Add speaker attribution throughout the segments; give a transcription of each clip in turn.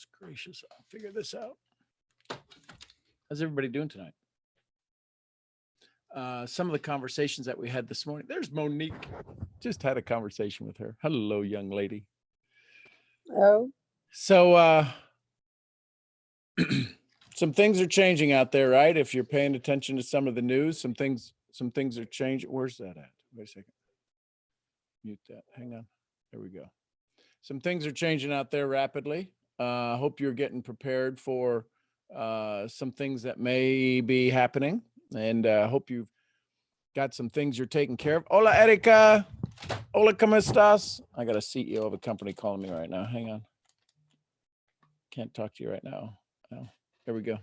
Speaker 1: Goodness gracious. I'll figure this out. How's everybody doing tonight? Some of the conversations that we had this morning. There's Monique. Just had a conversation with her. Hello, young lady.
Speaker 2: Oh.
Speaker 1: So some things are changing out there, right? If you're paying attention to some of the news, some things are changing. Where's that at? Wait a second. Mute that. Hang on. There we go. Some things are changing out there rapidly. I hope you're getting prepared for some things that may be happening. And I hope you've got some things you're taking care of. Hola, Erika. Hola, ¿cómo estás? I got a CEO of a company calling me right now. Hang on. Can't talk to you right now. Oh, there we go.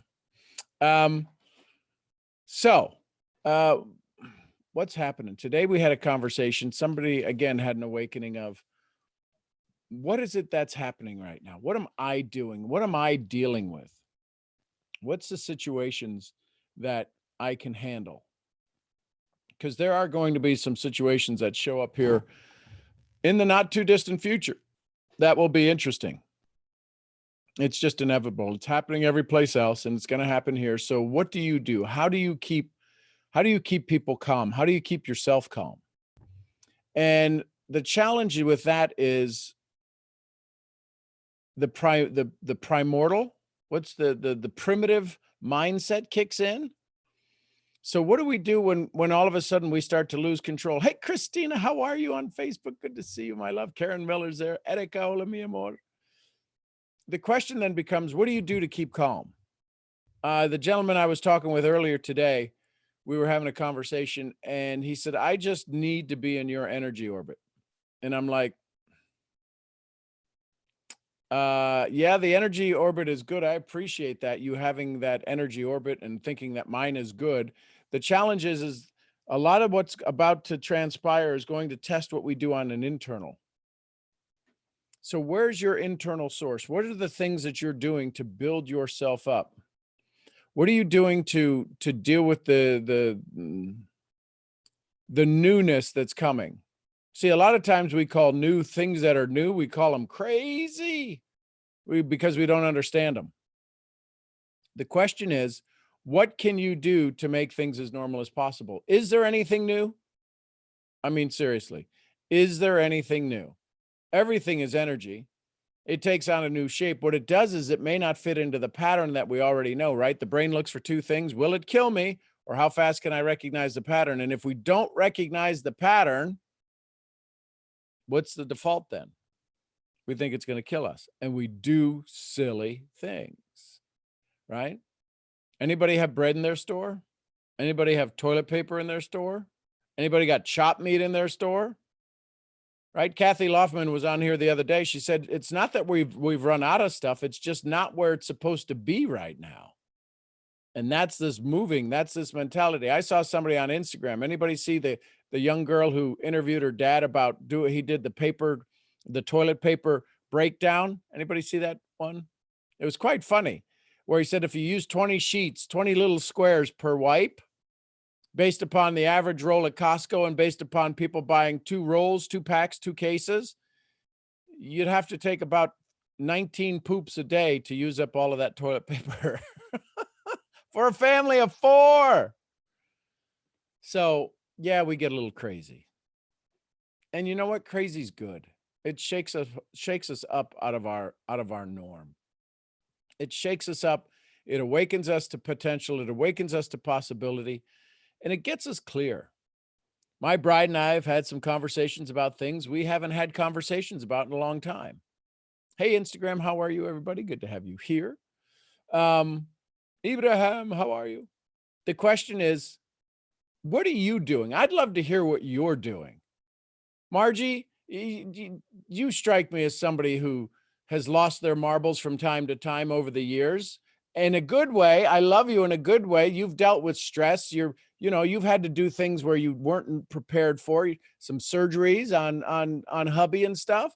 Speaker 1: What's happening? Today we had a conversation. Somebody, again, had an awakening of, what is it that's happening right now? What am I doing? What am I dealing with? What's the situations that I can handle? Because there are going to be some situations that show up here in the not too distant future that will be interesting. It's just inevitable. It's happening every place else, and it's going to happen here. So what do you do? How do you keep people calm? How do you keep yourself calm? And the challenge with that is the primordial, what's the primitive mindset kicks in. So what do we do when all of a sudden we start to lose control? Hey, Christina, how are you on Facebook? Good to see you, my love. Karen Miller's there. Erika, hola, mi amor. The question then becomes, what do you do to keep calm? The gentleman I was talking with earlier today, we were having a conversation, and he said, I just need to be in your energy orbit. And I'm like, yeah, the energy orbit is good. I appreciate that, you having that energy orbit and thinking that mine is good. The challenge is a lot of what's about to transpire is going to test what we do on an internal. So where's your internal source? What are the things that you're doing to build yourself up? What are you doing to deal with the newness that's coming? See, a lot of times we call new things that are new, we call them crazy because we don't understand them. The question is, what can you do to make things as normal as possible? Is there anything new? I mean, seriously, is there anything new? Everything is energy. It takes on a new shape. What it does is it may not fit into the pattern that we already know, right? The brain looks for two things. Will it kill me? Or how fast can I recognize the pattern? And if we don't recognize the pattern, what's the default then? We think it's going to kill us. And we do silly things, right? Anybody have bread in their store? Anybody have toilet paper in their store? Anybody got chopped meat in their store? Right? Kathy Loffman was on here the other day. She said, it's not that we've run out of stuff. It's just not where it's supposed to be right now. And that's this mentality. I saw somebody on Instagram. Anybody see the young girl who interviewed her dad about he did the toilet paper breakdown? Anybody see that one? It was quite funny, where he said, if you use 20 sheets, 20 little squares per wipe, based upon the average roll at Costco and based upon people buying 2 rolls, 2 packs, 2 cases, you'd have to take about 19 poops a day to use up all of that toilet paper for a family of 4. So yeah, we get a little crazy. And you know what? Crazy's good. It shakes us up out of our norm. It shakes us up. It awakens us to potential. It awakens us to possibility. And it gets us clear. My bride and I have had some conversations about things we haven't had conversations about in a long time. Hey, Instagram, how are you, everybody? Good to have you here. Ibrahim, how are you? The question is, what are you doing? I'd love to hear what you're doing. Margie, you strike me as somebody who has lost their marbles from time to time over the years. In a good way. I love you in a good way. You've dealt with stress. You've had to do things where you weren't prepared for, some surgeries on hubby and stuff.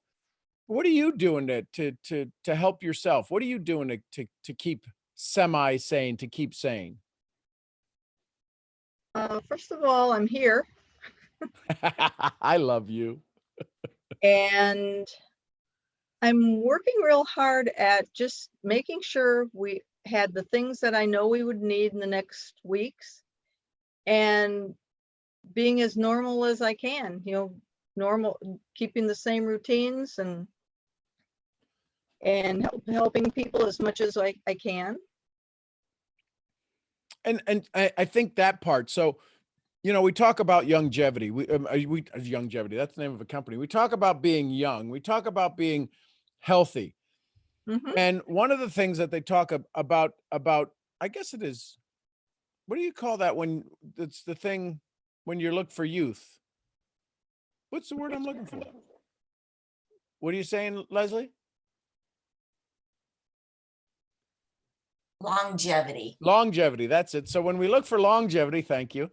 Speaker 1: What are you doing to help yourself? What are you doing to keep semi-sane, to keep sane?
Speaker 2: First of all, I'm here.
Speaker 1: I love you.
Speaker 2: And I'm working real hard at just making sure we had the things that I know we would need in the next weeks and being as normal as I can, normal, keeping the same routines and helping people as much as I can.
Speaker 1: And I think that part. So, we talk about longevity. Longevity, that's the name of a company. We talk about being young. We talk about being healthy.
Speaker 2: Mhm.
Speaker 1: And one of the things that they talk about, I guess it is, what do you call that when it's the thing when you look for youth? What's the word I'm looking for? What are you saying, Leslie?
Speaker 3: Longevity.
Speaker 1: Longevity, that's it. So when we look for longevity, thank you.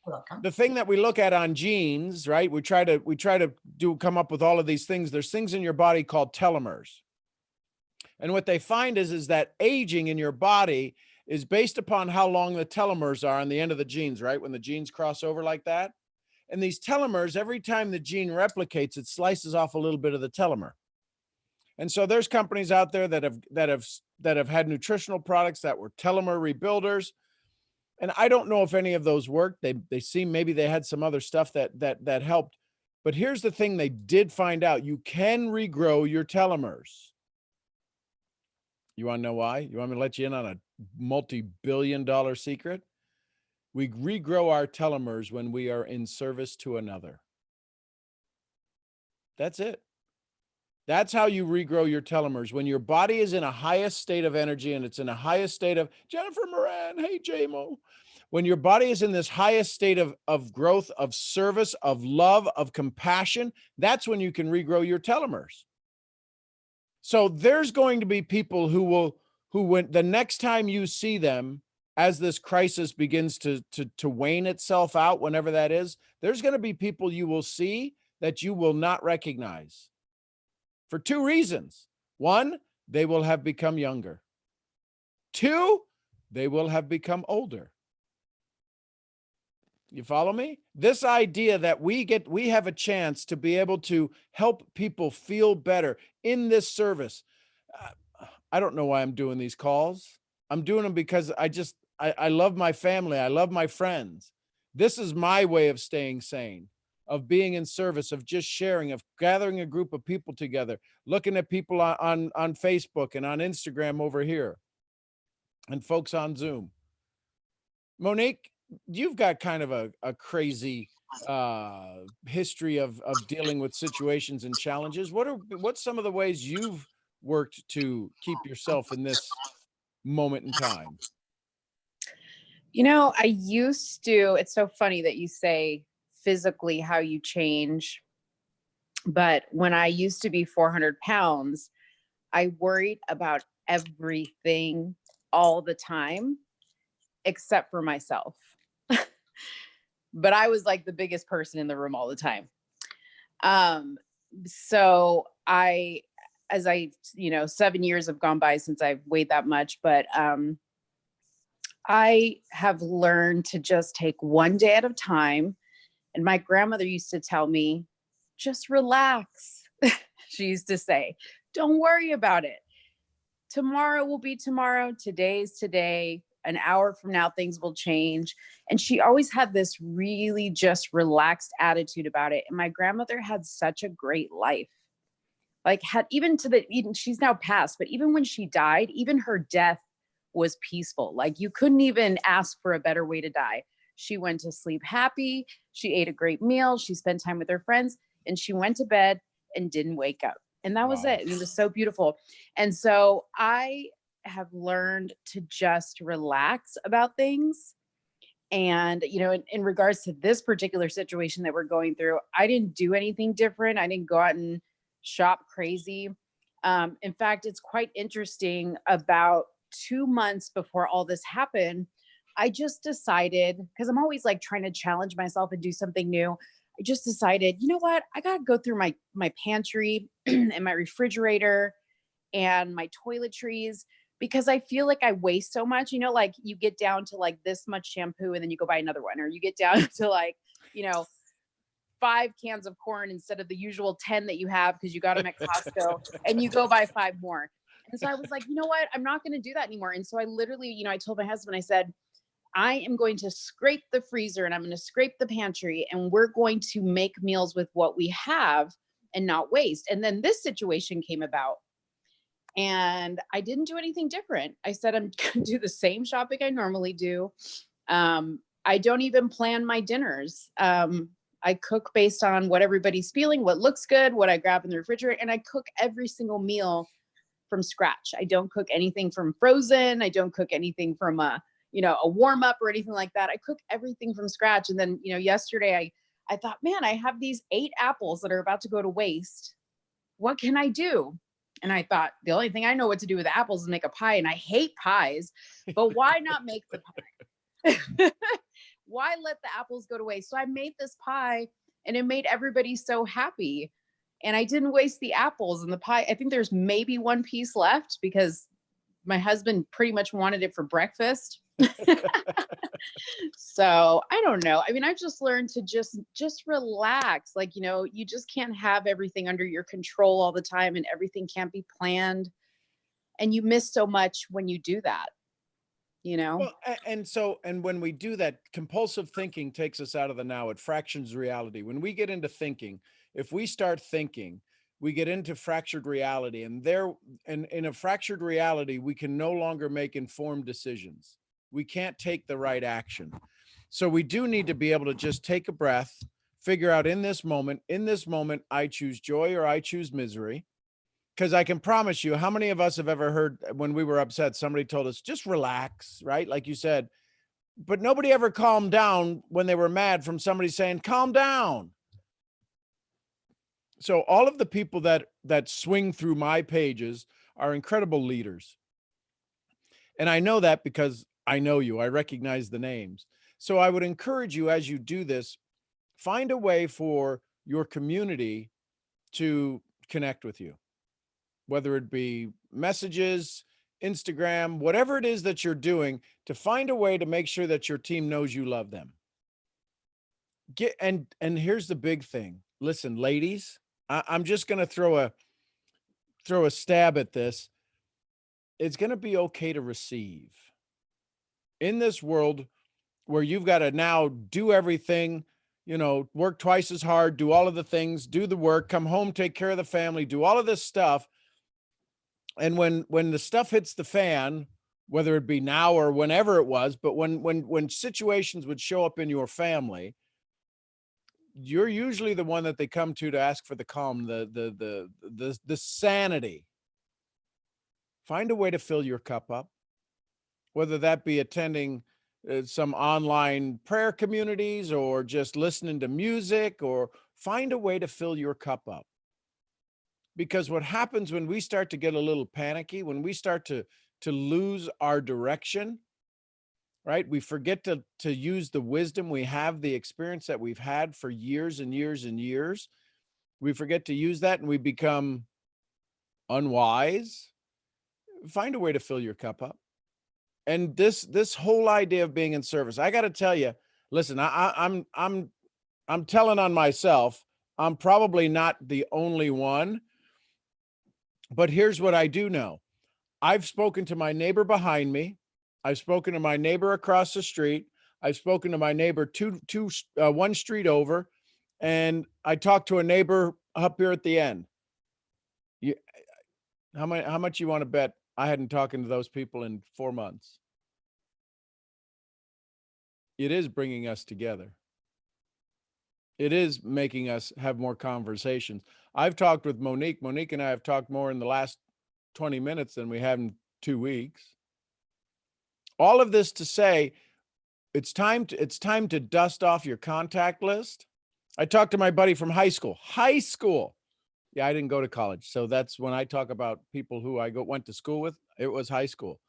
Speaker 3: Welcome.
Speaker 1: The thing that we look at on genes, right? We try to come up with all of these things. There's things in your body called telomeres. And what they find is that aging in your body is based upon how long the telomeres are on the end of the genes, right? When the genes cross over like that. And these telomeres, every time the gene replicates, it slices off a little bit of the telomere. And so there's companies out there that have had nutritional products that were telomere rebuilders. And I don't know if any of those worked. They seem, maybe they had some other stuff that helped. But here's the thing they did find out: you can regrow your telomeres. You want to know why? You want me to let you in on a multi-billion-dollar secret? We regrow our telomeres when we are in service to another. That's it. That's how you regrow your telomeres. When your body is in a highest state of energy and it's in a highest state of Jennifer Moran, hey, JMO. When your body is in this highest state of growth, of service, of love, of compassion, that's when you can regrow your telomeres. So there's going to be people who when the next time you see them, as this crisis begins to wane itself out, whenever that is, there's going to be people you will see that you will not recognize for two reasons. One, they will have become younger. Two, they will have become older. You follow me? This idea that we have a chance to be able to help people feel better in this service. I don't know why I'm doing these calls. I'm doing them because I love my family. I love my friends. This is my way of staying sane, of being in service, of just sharing, of gathering a group of people together, looking at people on Facebook and on Instagram over here, and folks on Zoom. Monique, you've got kind of a crazy history of dealing with situations and challenges. What's some of the ways you've worked to keep yourself in this moment in time?
Speaker 4: I used to, it's so funny that you say physically how you change. But when I used to be 400 pounds, I worried about everything all the time, except for myself. But I was like the biggest person in the room all the time. So as 7 years have gone by since I've weighed that much, but I have learned to just take one day at a time. And my grandmother used to tell me, just relax. She used to say, don't worry about it. Tomorrow will be tomorrow. Today's today. An hour from now, things will change. And she always had this really just relaxed attitude about it. And my grandmother had such a great life. Like even she's now passed, but even when she died, even her death was peaceful. Like you couldn't even ask for a better way to die. She went to sleep happy. She ate a great meal. She spent time with her friends, and she went to bed and didn't wake up. And that was it. It was so beautiful. And so I have learned to just relax about things. And, in regards to this particular situation that we're going through, I didn't do anything different. I didn't go out and shop crazy. In fact, it's quite interesting. About 2 months before all this happened, I just decided, because I'm always like trying to challenge myself and do something new. I just decided, you know what? I got to go through my pantry and my refrigerator and my toiletries, because I feel like I waste so much, like you get down to like this much shampoo and then you go buy another one, or you get down to like, 5 cans of corn instead of the usual 10 that you have because you got them at Costco, and you go buy 5 more. And so I was like, you know what? I'm not going to do that anymore. And so I literally, I told my husband, I said, I am going to scrape the freezer and I'm going to scrape the pantry, and we're going to make meals with what we have and not waste. And then this situation came about, and I didn't do anything different. I said, I'm going to do the same shopping I normally do. I don't even plan my dinners. I cook based on what everybody's feeling, what looks good, what I grab in the refrigerator, and I cook every single meal from scratch. I don't cook anything from frozen. I don't cook anything from a warm up or anything like that. I cook everything from scratch. And then, yesterday I thought, man, I have these 8 apples that are about to go to waste. What can I do? And I thought, the only thing I know what to do with apples is make a pie. And I hate pies, but why not make the pie? Why let the apples go to waste? So I made this pie, and it made everybody so happy. And I didn't waste the apples and the pie. I think there's maybe 1 piece left because my husband pretty much wanted it for breakfast. So I don't know. I mean, I've just learned to just relax. Like, you just can't have everything under your control all the time, and everything can't be planned. And you miss so much when you do that,
Speaker 1: Well, and when we do that, compulsive thinking takes us out of the now. It fractions reality. When we get into thinking, if we start thinking, we get into fractured reality, and in a fractured reality, we can no longer make informed decisions. We can't take the right action. So we do need to be able to just take a breath, figure out in this moment, I choose joy or I choose misery. Because I can promise you, how many of us have ever heard when we were upset, somebody told us, just relax, right? Like you said, but nobody ever calmed down when they were mad from somebody saying, calm down. So all of the people that swing through my pages are incredible leaders. And I know that because I know you, I recognize the names. So I would encourage you, as you do this, find a way for your community to connect with you, whether it be messages, Instagram, whatever it is that you're doing, to find a way to make sure that your team knows you love them. And here's the big thing. Listen, ladies, I'm just going to throw a stab at this. It's going to be okay to receive. In this world where you've got to now do everything, work twice as hard, do all of the things, do the work, come home, take care of the family, do all of this stuff. And when the stuff hits the fan, whether it be now or whenever it was, but when situations would show up in your family, you're usually the one that they come to ask for the calm, the sanity. Find a way to fill your cup up, whether that be attending some online prayer communities or just listening to music, or find a way to fill your cup up. Because what happens when we start to get a little panicky, when we start to lose our direction, right? We forget to use the wisdom we have, the experience that we've had for years and years and years. We forget to use that, and we become unwise. Find a way to fill your cup up. And this whole idea of being in service, I got to tell you, listen, I'm telling on myself. I'm probably not the only one. But here's what I do know. I've spoken to my neighbor behind me. I've spoken to my neighbor across the street. I've spoken to my neighbor one street over, and I talked to a neighbor up here at the end. How much you want to bet I hadn't talking to those people in 4 months? It is bringing us together. It is making us have more conversations. I've talked with Monique. Monique and I have talked more in the last 20 minutes than we have in 2 weeks. All of this to say, it's time to dust off your contact list. I talked to my buddy from high school. Yeah, I didn't go to college. So that's when I talk about people who I went to school with, it was high school.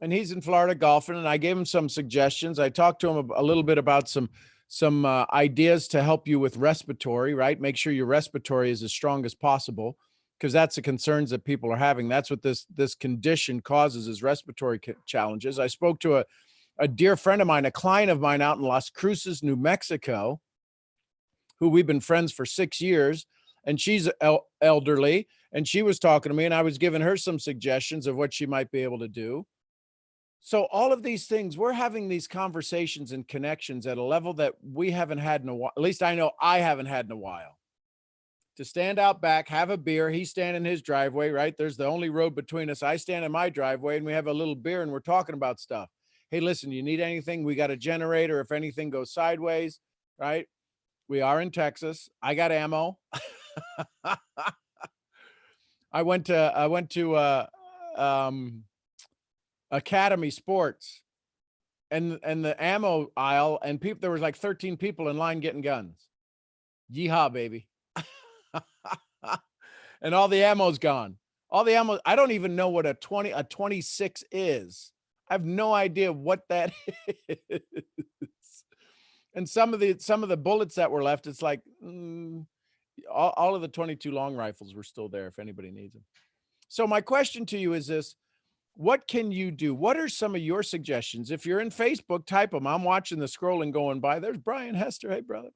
Speaker 1: And he's in Florida golfing, and I gave him some suggestions. I talked to him a little bit about some ideas to help you with respiratory, right? Make sure your respiratory is as strong as possible, because that's the concerns that people are having. That's what this condition causes, is respiratory challenges. I spoke to a dear friend of mine, a client of mine out in Las Cruces, New Mexico, who we've been friends for 6 years, and she's elderly, and she was talking to me, and I was giving her some suggestions of what she might be able to do. So all of these things, we're having these conversations and connections at a level that we haven't had in a while. At least I know I haven't had in a while. To stand out back, have a beer. He's standing in his driveway, right? There's the only road between us. I stand in my driveway and we have a little beer and we're talking about stuff. Hey, listen, you need anything? We got a generator if anything goes sideways, right? We are in Texas. I got ammo. I went to Academy Sports and the ammo aisle, and people, there was like 13 people in line getting guns. Yeehaw, baby. And all the ammo's gone. All the ammo, I don't even know what a 26 is. I have no idea what that is. And some of the bullets that were left, it's like all of the 22 long rifles were still there if anybody needs them. So my question to you is this: what can you do? What are some of your suggestions? If you're in Facebook, type them. I'm watching the scrolling going by. There's Brian Hester. Hey, brother.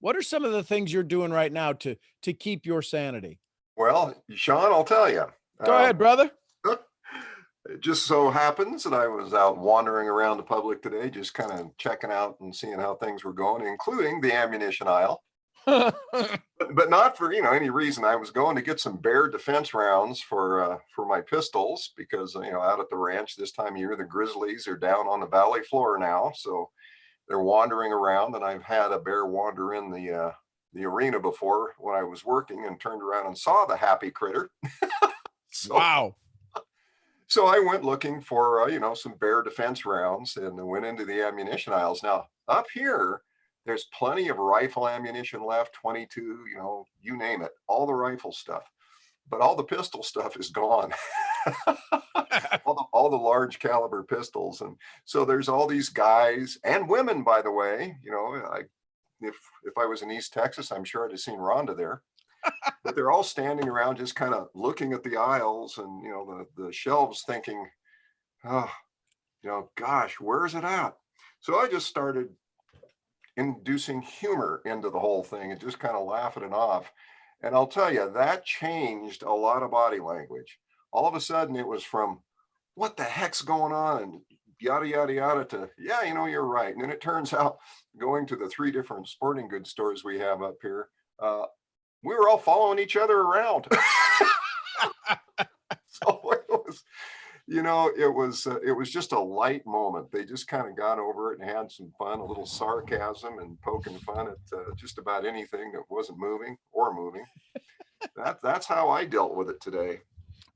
Speaker 1: What are some of the things you're doing right now to keep your sanity?
Speaker 3: Well, Sean, I'll tell you.
Speaker 1: Go ahead, brother.
Speaker 3: It just so happens that I was out wandering around the public today, just kind of checking out and seeing how things were going, including the ammunition aisle. But not for any reason. I was going to get some bear defense rounds for my pistols because out at the ranch this time of year the grizzlies are down on the valley floor now, so they're wandering around, and I've had a bear wander in the arena before when I was working and turned around and saw the happy critter.
Speaker 1: Wow.
Speaker 3: So I went looking for some bear defense rounds and went into the ammunition aisles. Now up here there's plenty of rifle ammunition left, 22, you name it, all the rifle stuff, but all the pistol stuff is gone. all the large caliber pistols. And so there's all these guys and women, by the way, if I was in East Texas, I'm sure I'd have seen Rhonda there, but they're all standing around just kind of looking at the aisles and, the shelves thinking, oh, gosh, where's it at? So I just started inducing humor into the whole thing and just kind of laughing it off. And I'll tell you, that changed a lot of body language. All of a sudden it was from what the heck's going on and yada, yada, yada to, yeah, you're right. And then it turns out going to the 3 different sporting goods stores we have up here, we were all following each other around. So it was just a light moment. They just kind of got over it and had some fun, a little sarcasm and poking fun at just about anything that wasn't moving. That's how I dealt with it today.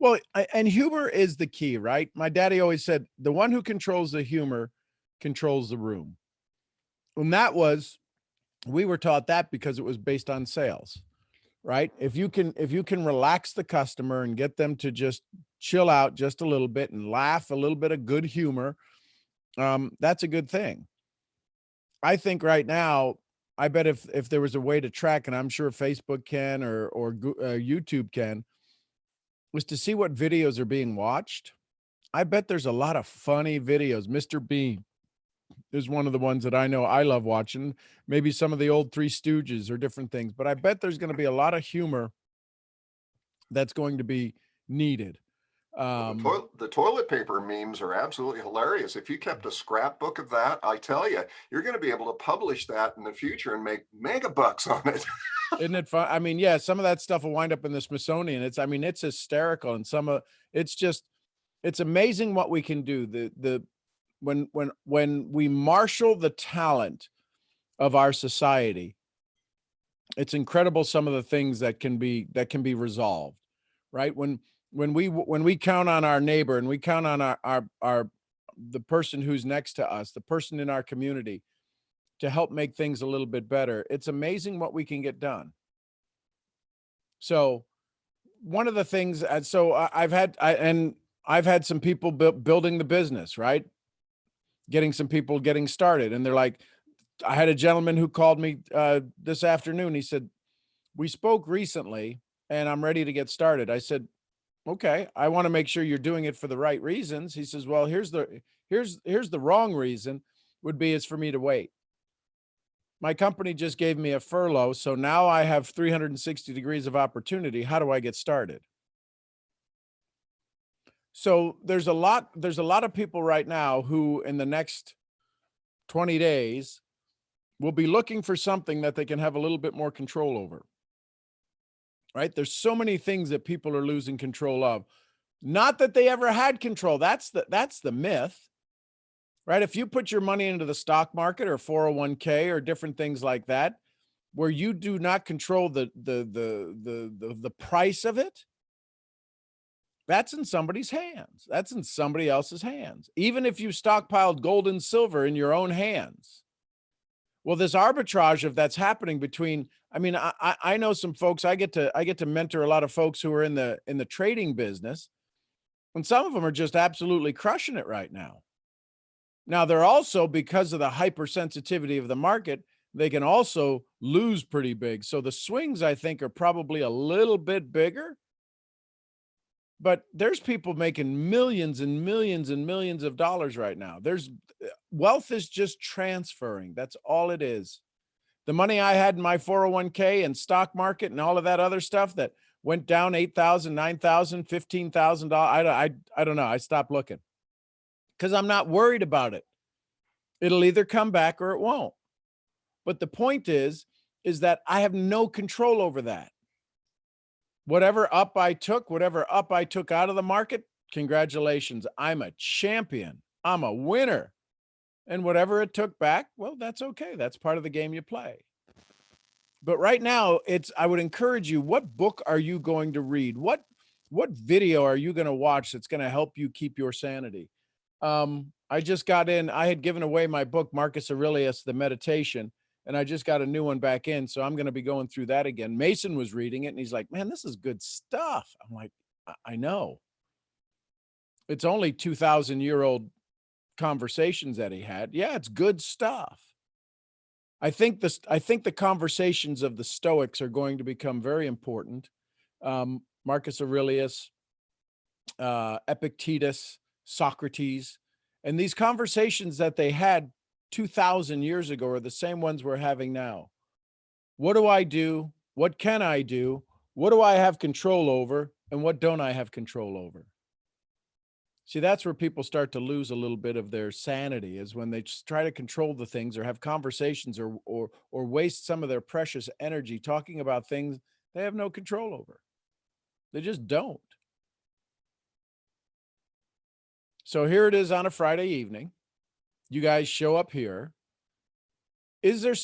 Speaker 1: Well, and humor is the key, right? My daddy always said, the one who controls the humor controls the room. And we were taught that because it was based on sales, right? If you can relax the customer and get them to just chill out just a little bit and laugh, a little bit of good humor, that's a good thing. I think right now, I bet if there was a way to track, and I'm sure Facebook can or YouTube can, was to see what videos are being watched. I bet there's a lot of funny videos. Mr. Bean is one of the ones that I know I love watching. Maybe some of the old Three Stooges or different things, but I bet there's going to be a lot of humor that's going to be needed.
Speaker 3: The toilet paper memes are absolutely hilarious. If you kept a scrapbook of that, I tell you, you're going to be able to publish that in the future and make mega bucks on it.
Speaker 1: Isn't it fun? I mean, yeah, some of that stuff will wind up in the Smithsonian. It's hysterical. And it's amazing what we can do. When we marshal the talent of our society, it's incredible some of the things that can be resolved, right? When we count on our neighbor and we count on the person who's next to us, the person in our community, to help make things a little bit better, it's amazing what we can get done. So one of the things, I've had some people building the business, right? Getting some people getting started. And they're like, I had a gentleman who called me this afternoon. He said, we spoke recently and I'm ready to get started. I said, okay, I want to make sure you're doing it for the right reasons. He says, well, here's the wrong reason would be, is for me to wait. My company just gave me a furlough, so now I have 360 degrees of opportunity. How do I get started? So there's a lot of people right now who in the next 20 days will be looking for something that they can have a little bit more control over. Right? There's so many things that people are losing control of. Not that they ever had control. That's the myth. Right? If you put your money into the stock market or 401k or different things like that, where you do not control the price of it, that's in somebody's hands. That's in somebody else's hands. Even if you stockpiled gold and silver in your own hands. Well, this arbitrage of that's happening between, I mean, I know some folks, I get to mentor a lot of folks who are in the trading business, and some of them are just absolutely crushing it right now. Now, they're also, because of the hypersensitivity of the market, they can also lose pretty big. So the swings, I think, are probably a little bit bigger. But there's people making millions and millions and millions of dollars right now. Wealth is just transferring. That's all it is. The money I had in my 401k and stock market and all of that other stuff that went down $8,000, $9,000, $15,000. I don't know. I stopped looking because I'm not worried about it. It'll either come back or it won't. But the point is that I have no control over that. Whatever up I took out of the market, congratulations. I'm a champion. I'm a winner. And whatever it took back, well, that's okay. That's part of the game you play. But right now, I would encourage you, what book are you going to read? What video are you going to watch that's going to help you keep your sanity? I just got in, I had given away my book, Marcus Aurelius, The Meditation, and I just got a new one back in. So I'm going to be going through that again. Mason was reading it and he's like, man, this is good stuff. I'm like, I know. It's only 2,000-year-old conversations that he had. Yeah, it's good stuff. I think the conversations of the Stoics are going to become very important. Marcus Aurelius, Epictetus, Socrates, and these conversations that they had 2,000 years ago are the same ones we're having now. What do I do? What can I do? What do I have control over? And what don't I have control over? See, that's where people start to lose a little bit of their sanity, is when they just try to control the things or have conversations or waste some of their precious energy talking about things they have no control over. They just don't. So here it is on a Friday evening. You guys show up here. Is there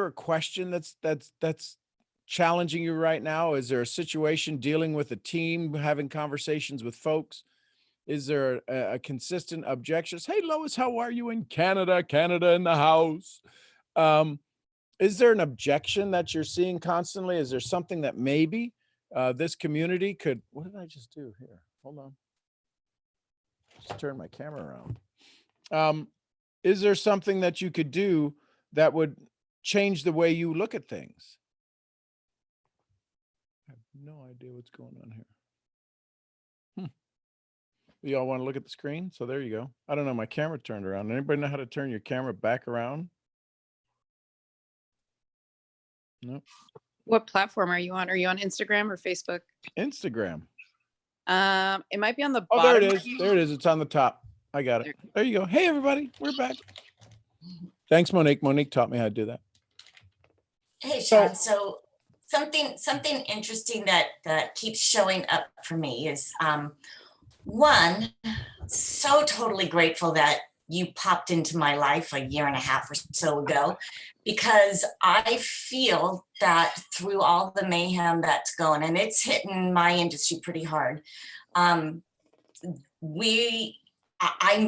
Speaker 1: a question that's challenging you right now? Is there a situation dealing with a team, having conversations with folks? Is there a consistent objection? Hey, Lois, how are you in Canada? Canada in the house. Is there an objection that you're seeing constantly? Is there something that maybe this community could, what did I just do here? Hold on. Just turn my camera around. Is there something that you could do that would change the way you look at things? I have no idea what's going on here. You all want to look at the screen? So there you go. I don't know. My camera turned around. Anybody know how to turn your camera back around? Nope.
Speaker 4: What platform are you on? Are you on Instagram or Facebook?
Speaker 1: Instagram.
Speaker 4: It might be on the
Speaker 1: Oh,
Speaker 4: bottom.
Speaker 1: there it is. There it is. It's on the top. I got it. There you go. Hey, everybody. We're back. Thanks, Monique. Monique taught me how to do that.
Speaker 5: Hey, Sean. So something interesting that keeps showing up for me is one, so totally grateful that you popped into my life a year and a half or so ago, because I feel that through all the mayhem that's going, and it's hitting my industry pretty hard, I'm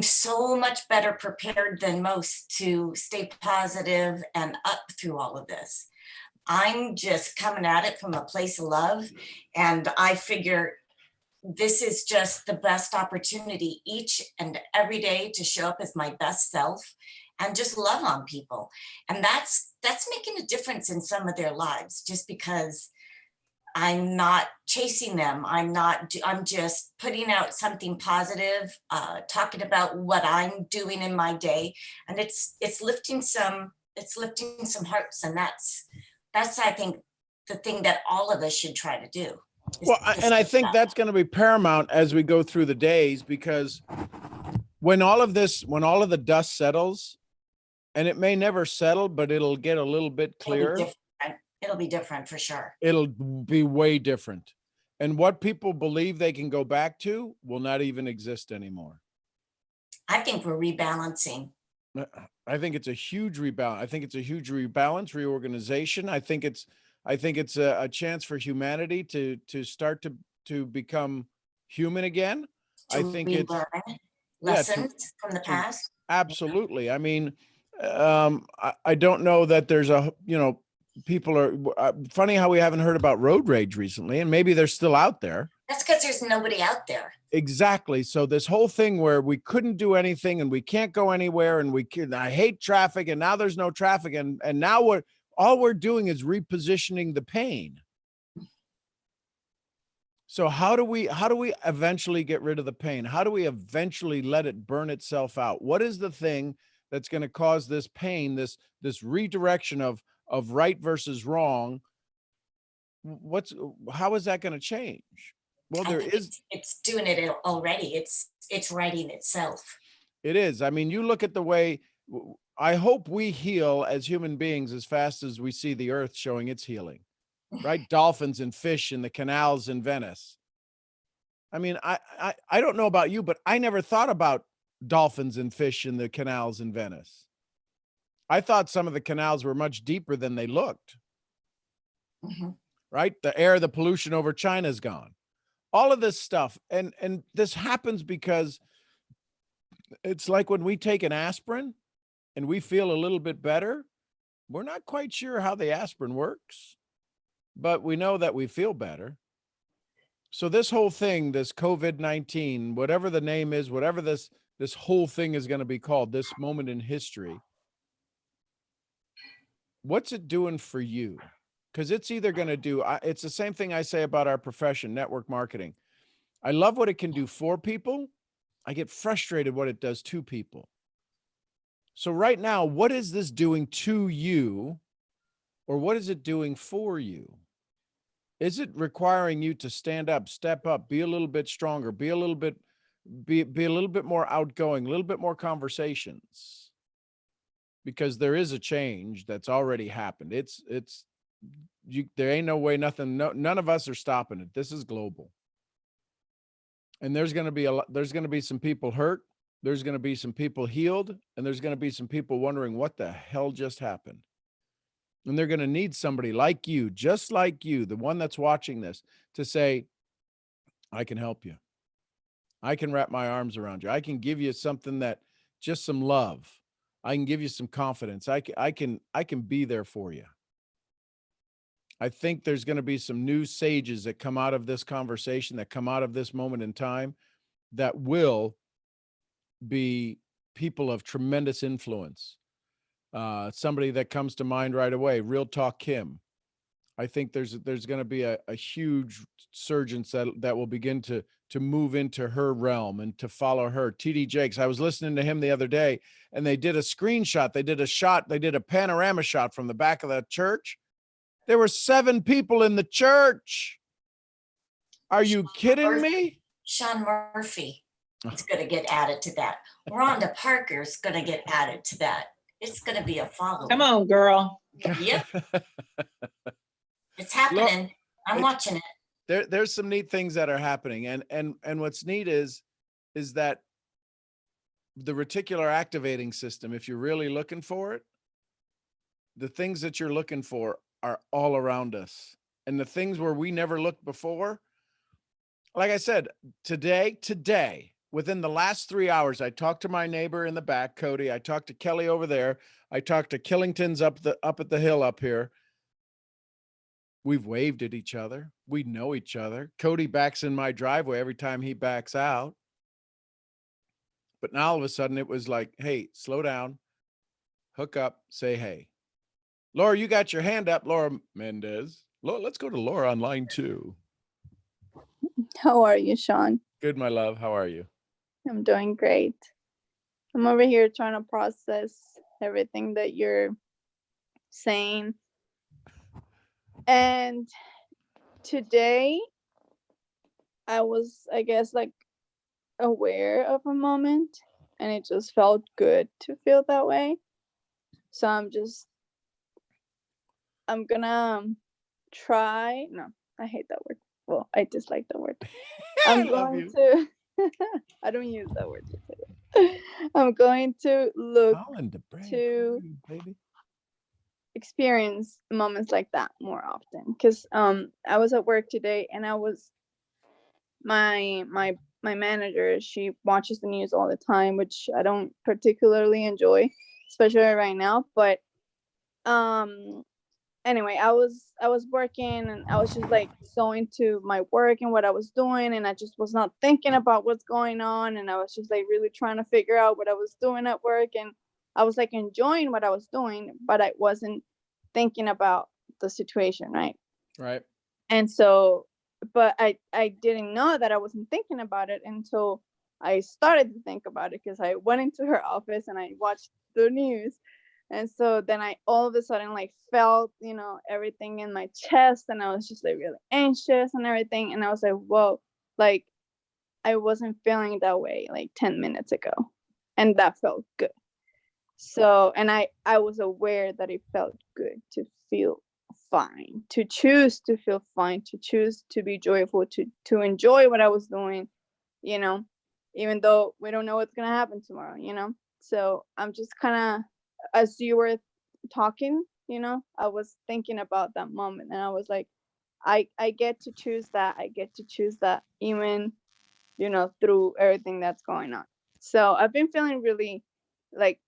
Speaker 5: so much better prepared than most to stay positive and up through all of this. I'm just coming at it from a place of love, and I figure this is just the best opportunity each and every day to show up as my best self and just love on people. And that's making a difference in some of their lives, just because I'm not chasing them. I'm just putting out something positive, talking about what I'm doing in my day. And it's lifting some it's lifting some hearts, and that's I think the thing that all of us should try to do.
Speaker 1: Well, and I think that's going to be paramount as we go through the days, because when all of the dust settles, and it may never settle, but it'll get a little bit clearer.
Speaker 5: It'll be different for sure.
Speaker 1: It'll be way different. And what people believe they can go back to will not even exist anymore.
Speaker 5: I think we're rebalancing.
Speaker 1: I think it's a huge rebalance. I think it's a huge rebalance, reorganization. I think it's a chance for humanity to start to become human again.
Speaker 5: To
Speaker 1: I think it's
Speaker 5: relearn lessons from the
Speaker 1: to-
Speaker 5: past.
Speaker 1: absolutely. I mean, I don't know that there's people are funny how we haven't heard about road rage recently, and maybe they're still out there.
Speaker 5: That's because there's nobody out there.
Speaker 1: Exactly. So this whole thing where we couldn't do anything and we can't go anywhere, and I hate traffic, and now there's no traffic, and now all we're doing is repositioning the pain. So how do we eventually get rid of the pain? How do we eventually let it burn itself out? What is the thing that's going to cause this pain, this redirection of right versus wrong? How is that going to change? Well,
Speaker 5: I
Speaker 1: there
Speaker 5: think
Speaker 1: is.
Speaker 5: It's doing it already. It's writing itself.
Speaker 1: It is. I mean, you look at the way, I hope we heal as human beings as fast as we see the earth showing its healing, right? Dolphins and fish in the canals in Venice. I mean, I don't know about you, but I never thought about dolphins and fish in the canals in Venice. I thought some of the canals were much deeper than they looked,
Speaker 5: Mhm.
Speaker 1: right? The pollution over China's gone. All of this stuff. And this happens because it's like when we take an aspirin and we feel a little bit better, we're not quite sure how the aspirin works, but we know that we feel better. So this whole thing, this COVID-19, whatever the name is, whatever this whole thing is going to be called, this moment in history, what's it doing for you? Because it's either going to do, it's the same thing I say about our profession, network marketing. I love what it can do for people. I get frustrated what it does to people. So right now, what is this doing to you, or what is it doing for you? Is it requiring you to stand up, step up, be a little bit stronger, be a little bit more outgoing, a little bit more conversations? Because there is a change that's already happened. There ain't no way, none of us are stopping it. This is global. And there's going to be some people hurt. There's going to be some people healed, and there's going to be some people wondering what the hell just happened. And they're going to need somebody like you, just like you, the one that's watching this, to say, I can help you. I can wrap my arms around you. I can give you something just some love. I can give you some confidence. I can be there for you. I think there's going to be some new sages that come out of this conversation, that come out of this moment in time, that will be people of tremendous influence. Somebody that comes to mind right away, Real Talk Kim. I think there's going to be a huge surgence that will begin to move into her realm and to follow her. TD Jakes, I was listening to him the other day, and they did a screenshot. They did a panorama shot from the back of the church. There were 7 people in the church. Are you kidding me?
Speaker 5: Sean Murphy is going to get added to that. Rhonda Parker's going to get added to that. It's going to be a following.
Speaker 6: Come on, girl.
Speaker 5: Yep. It's happening. I'm watching it.
Speaker 1: There's some neat things that are happening. And what's neat is that the reticular activating system, if you're really looking for it, the things that you're looking for are all around us. And the things where we never looked before, like I said, today, within the last 3 hours, I talked to my neighbor in the back, Cody. I talked to Kelly over there. I talked to Killington's up at the hill up here. We've waved at each other. We know each other. Cody backs in my driveway every time he backs out. But now all of a sudden it was like, hey, slow down, hook up, say hey. Laura, you got your hand up, Laura Mendez. Let's go to Laura on line 2.
Speaker 7: How are you, Sean?
Speaker 1: Good, my love. How are you?
Speaker 7: I'm doing great. I'm over here trying to process everything that you're sane. And today I was, I guess, like aware of a moment, and it just felt good to feel that way. So I'm gonna try. No, I hate that word. Well, I dislike that word.
Speaker 1: I
Speaker 7: I'm
Speaker 1: love
Speaker 7: going
Speaker 1: you.
Speaker 7: to I don't use that word. I'm going to look
Speaker 1: Colin DeBray,
Speaker 7: to
Speaker 1: baby.
Speaker 7: experience moments like that more often, because I was at work today, and I was my manager, she watches the news all the time, which I don't particularly enjoy, especially right now. But anyway, I was working, and I was just like so into my work and what I was doing, and I just was not thinking about what's going on, and I was just like really trying to figure out what I was doing at work, and I was like enjoying what I was doing, but I wasn't thinking about the situation, right?
Speaker 1: Right.
Speaker 7: And so, but I didn't know that I wasn't thinking about it until I started to think about it, because I went into her office and I watched the news. And so then I all of a sudden like felt, everything in my chest, and I was just like really anxious and everything. And I was like, whoa, like I wasn't feeling that way like 10 minutes ago. And that felt good. So, and I was aware that it felt good to feel fine, to choose to feel fine, to choose to be joyful, to enjoy what I was doing, you know, even though we don't know what's gonna happen tomorrow. So I'm just kind of, as you were talking, I was thinking about that moment, and I was like, I get to choose that. I get to choose that, even, through everything that's going on. So I've been feeling really like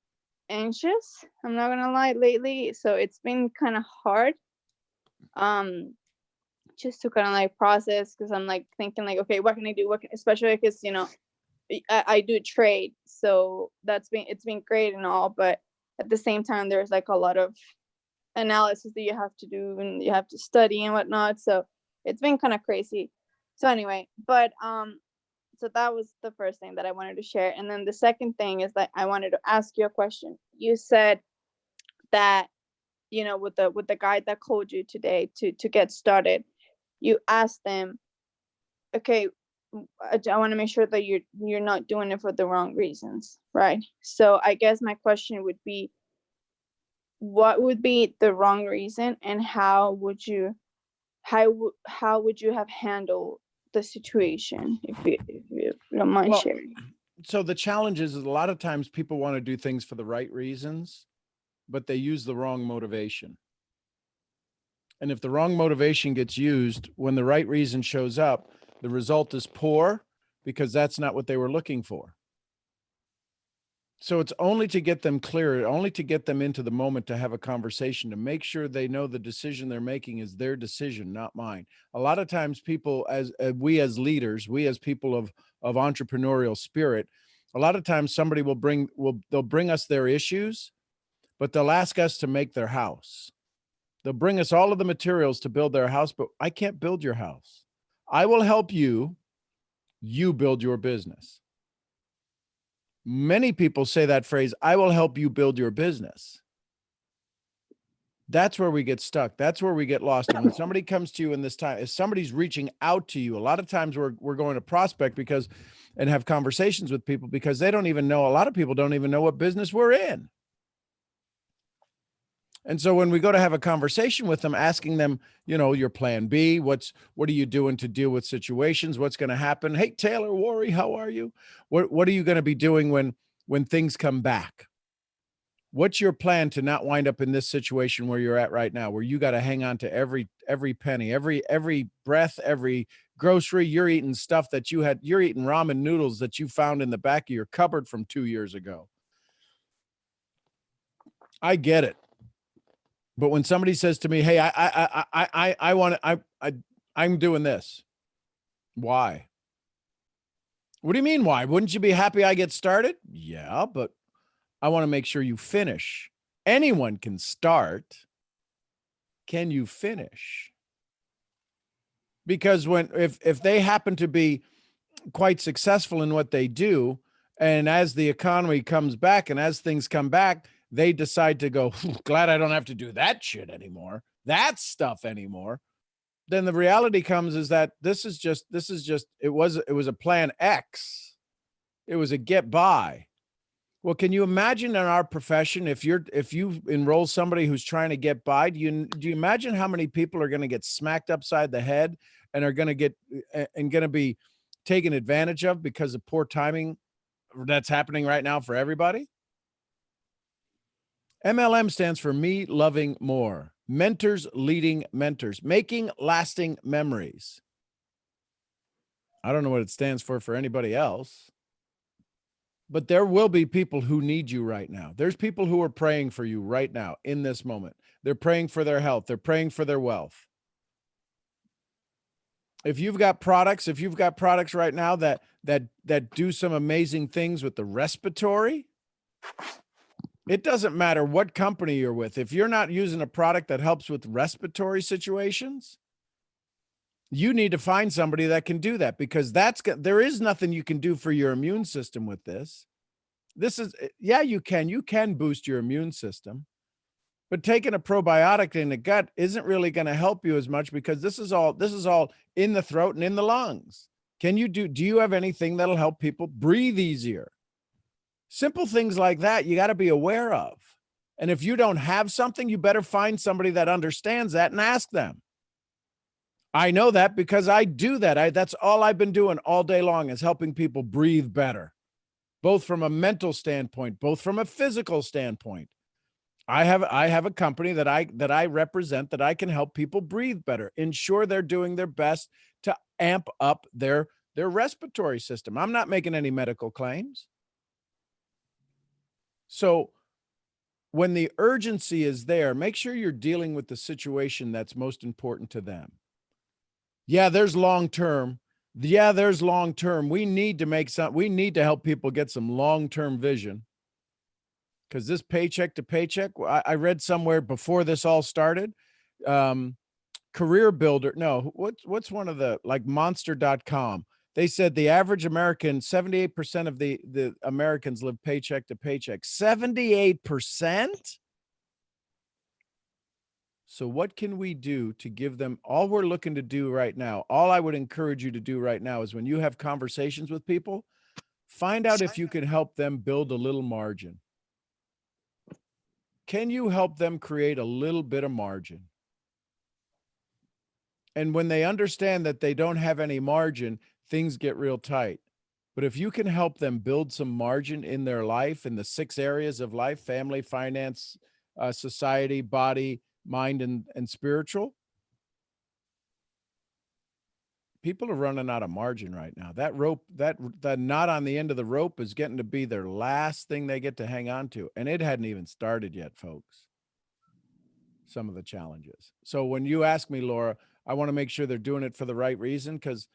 Speaker 7: anxious, I'm not gonna lie, lately. So it's been kind of hard, just to kind of like process, because I'm like thinking like, okay, what can I do, especially because I do trade, so it's been great and all, but at the same time there's like a lot of analysis that you have to do, and you have to study and whatnot. So it's been kind of crazy. So anyway, but so that was the first thing that I wanted to share. And then the second thing is that I wanted to ask you a question. You said that, with the guy that called you today to get started, you asked them, okay, I want to make sure that you're not doing it for the wrong reasons, right? So I guess my question would be, what would be the wrong reason, and how would you have handled the situation, if you don't mind
Speaker 1: Well,
Speaker 7: sharing?
Speaker 1: so the challenge is a lot of times people want to do things for the right reasons, but they use the wrong motivation. And if the wrong motivation gets used, when the right reason shows up, the result is poor, because that's not what they were looking for. So it's only to get them clear, only to get them into the moment, to have a conversation, to make sure they know the decision they're making is their decision, not mine. A lot of times people, as we as leaders, we as people of entrepreneurial spirit, a lot of times somebody they'll bring us their issues, but they'll ask us to make their house. They'll bring us all of the materials to build their house, but I can't build your house. I will help you build your business. Many people say that phrase, I will help you build your business. That's where we get stuck. That's where we get lost. And when somebody comes to you in this time, if somebody's reaching out to you, a lot of times we're going to prospect and have conversations with people, because they don't even know, a lot of people don't even know what business we're in. And so when we go to have a conversation with them, asking them, your plan B, what are you doing to deal with situations? What's going to happen? Hey, Taylor Worry, how are you? What are you going to be doing when things come back? What's your plan to not wind up in this situation where you're at right now, where you got to hang on to every penny, every breath, every grocery? You're eating stuff you're eating ramen noodles that you found in the back of your cupboard from 2 years ago. I get it. But when somebody says to me, "Hey, I'm doing this," why? What do you mean, why? Wouldn't you be happy I get started? Yeah, but I want to make sure you finish. Anyone can start. Can you finish? Because if they happen to be quite successful in what they do, and as the economy comes back and as things come back, they decide to go, glad I don't have to do that shit anymore, that stuff anymore, then the reality comes is that this is just, it was a plan X. It was a get by. Well, can you imagine in our profession, if you enroll somebody who's trying to get by, do you imagine how many people are going to get smacked upside the head and are going to get and going to be taken advantage of because of poor timing that's happening right now for everybody? MLM stands for Me Loving More. Mentors leading mentors, making lasting memories. I don't know what it stands for anybody else. But there will be people who need you right now. There's people who are praying for you right now in this moment. They're praying for their health. They're praying for their wealth. If you've got products right now that do some amazing things with the respiratory, it doesn't matter what company you're with. If you're not using a product that helps with respiratory situations, you need to find somebody that can do that, because there is nothing you can do for your immune system with this. This is, yeah, you can boost your immune system, but taking a probiotic in the gut isn't really going to help you as much, because this is all in the throat and in the lungs. Do you have anything that'll help people breathe easier? Simple things like that you got to be aware of. And if you don't have something, you better find somebody that understands that and ask them. I know that because I do that. That's all I've been doing all day long, is helping people breathe better, both from a mental standpoint, both from a physical standpoint. I have a company that I represent that I can help people breathe better, ensure they're doing their best to amp up their respiratory system. I'm not making any medical claims. So when the urgency is there, make sure you're dealing with the situation that's most important to them. Yeah, there's long-term. Yeah, there's long-term. We need to help people get some long-term vision. Because this paycheck to paycheck, I read somewhere before this all started, Career Builder. No, what's one of the, like, monster.com. They said the average American, 78% of the Americans live paycheck to paycheck. 78%? So what can we do to give them, all we're looking to do right now, all I would encourage you to do right now is when you have conversations with people, find out if you can help them build a little margin. Can you help them create a little bit of margin? And when they understand that they don't have any margin, things get real tight. But if you can help them build some margin in their life, in the 6 areas of life: family, finance, society, body, mind, and spiritual, people are running out of margin right now. That rope, that knot on the end of the rope is getting to be their last thing they get to hang on to. And it hadn't even started yet, folks. Some of the challenges. So when you ask me, Laura, I want to make sure they're doing it for the right reason, because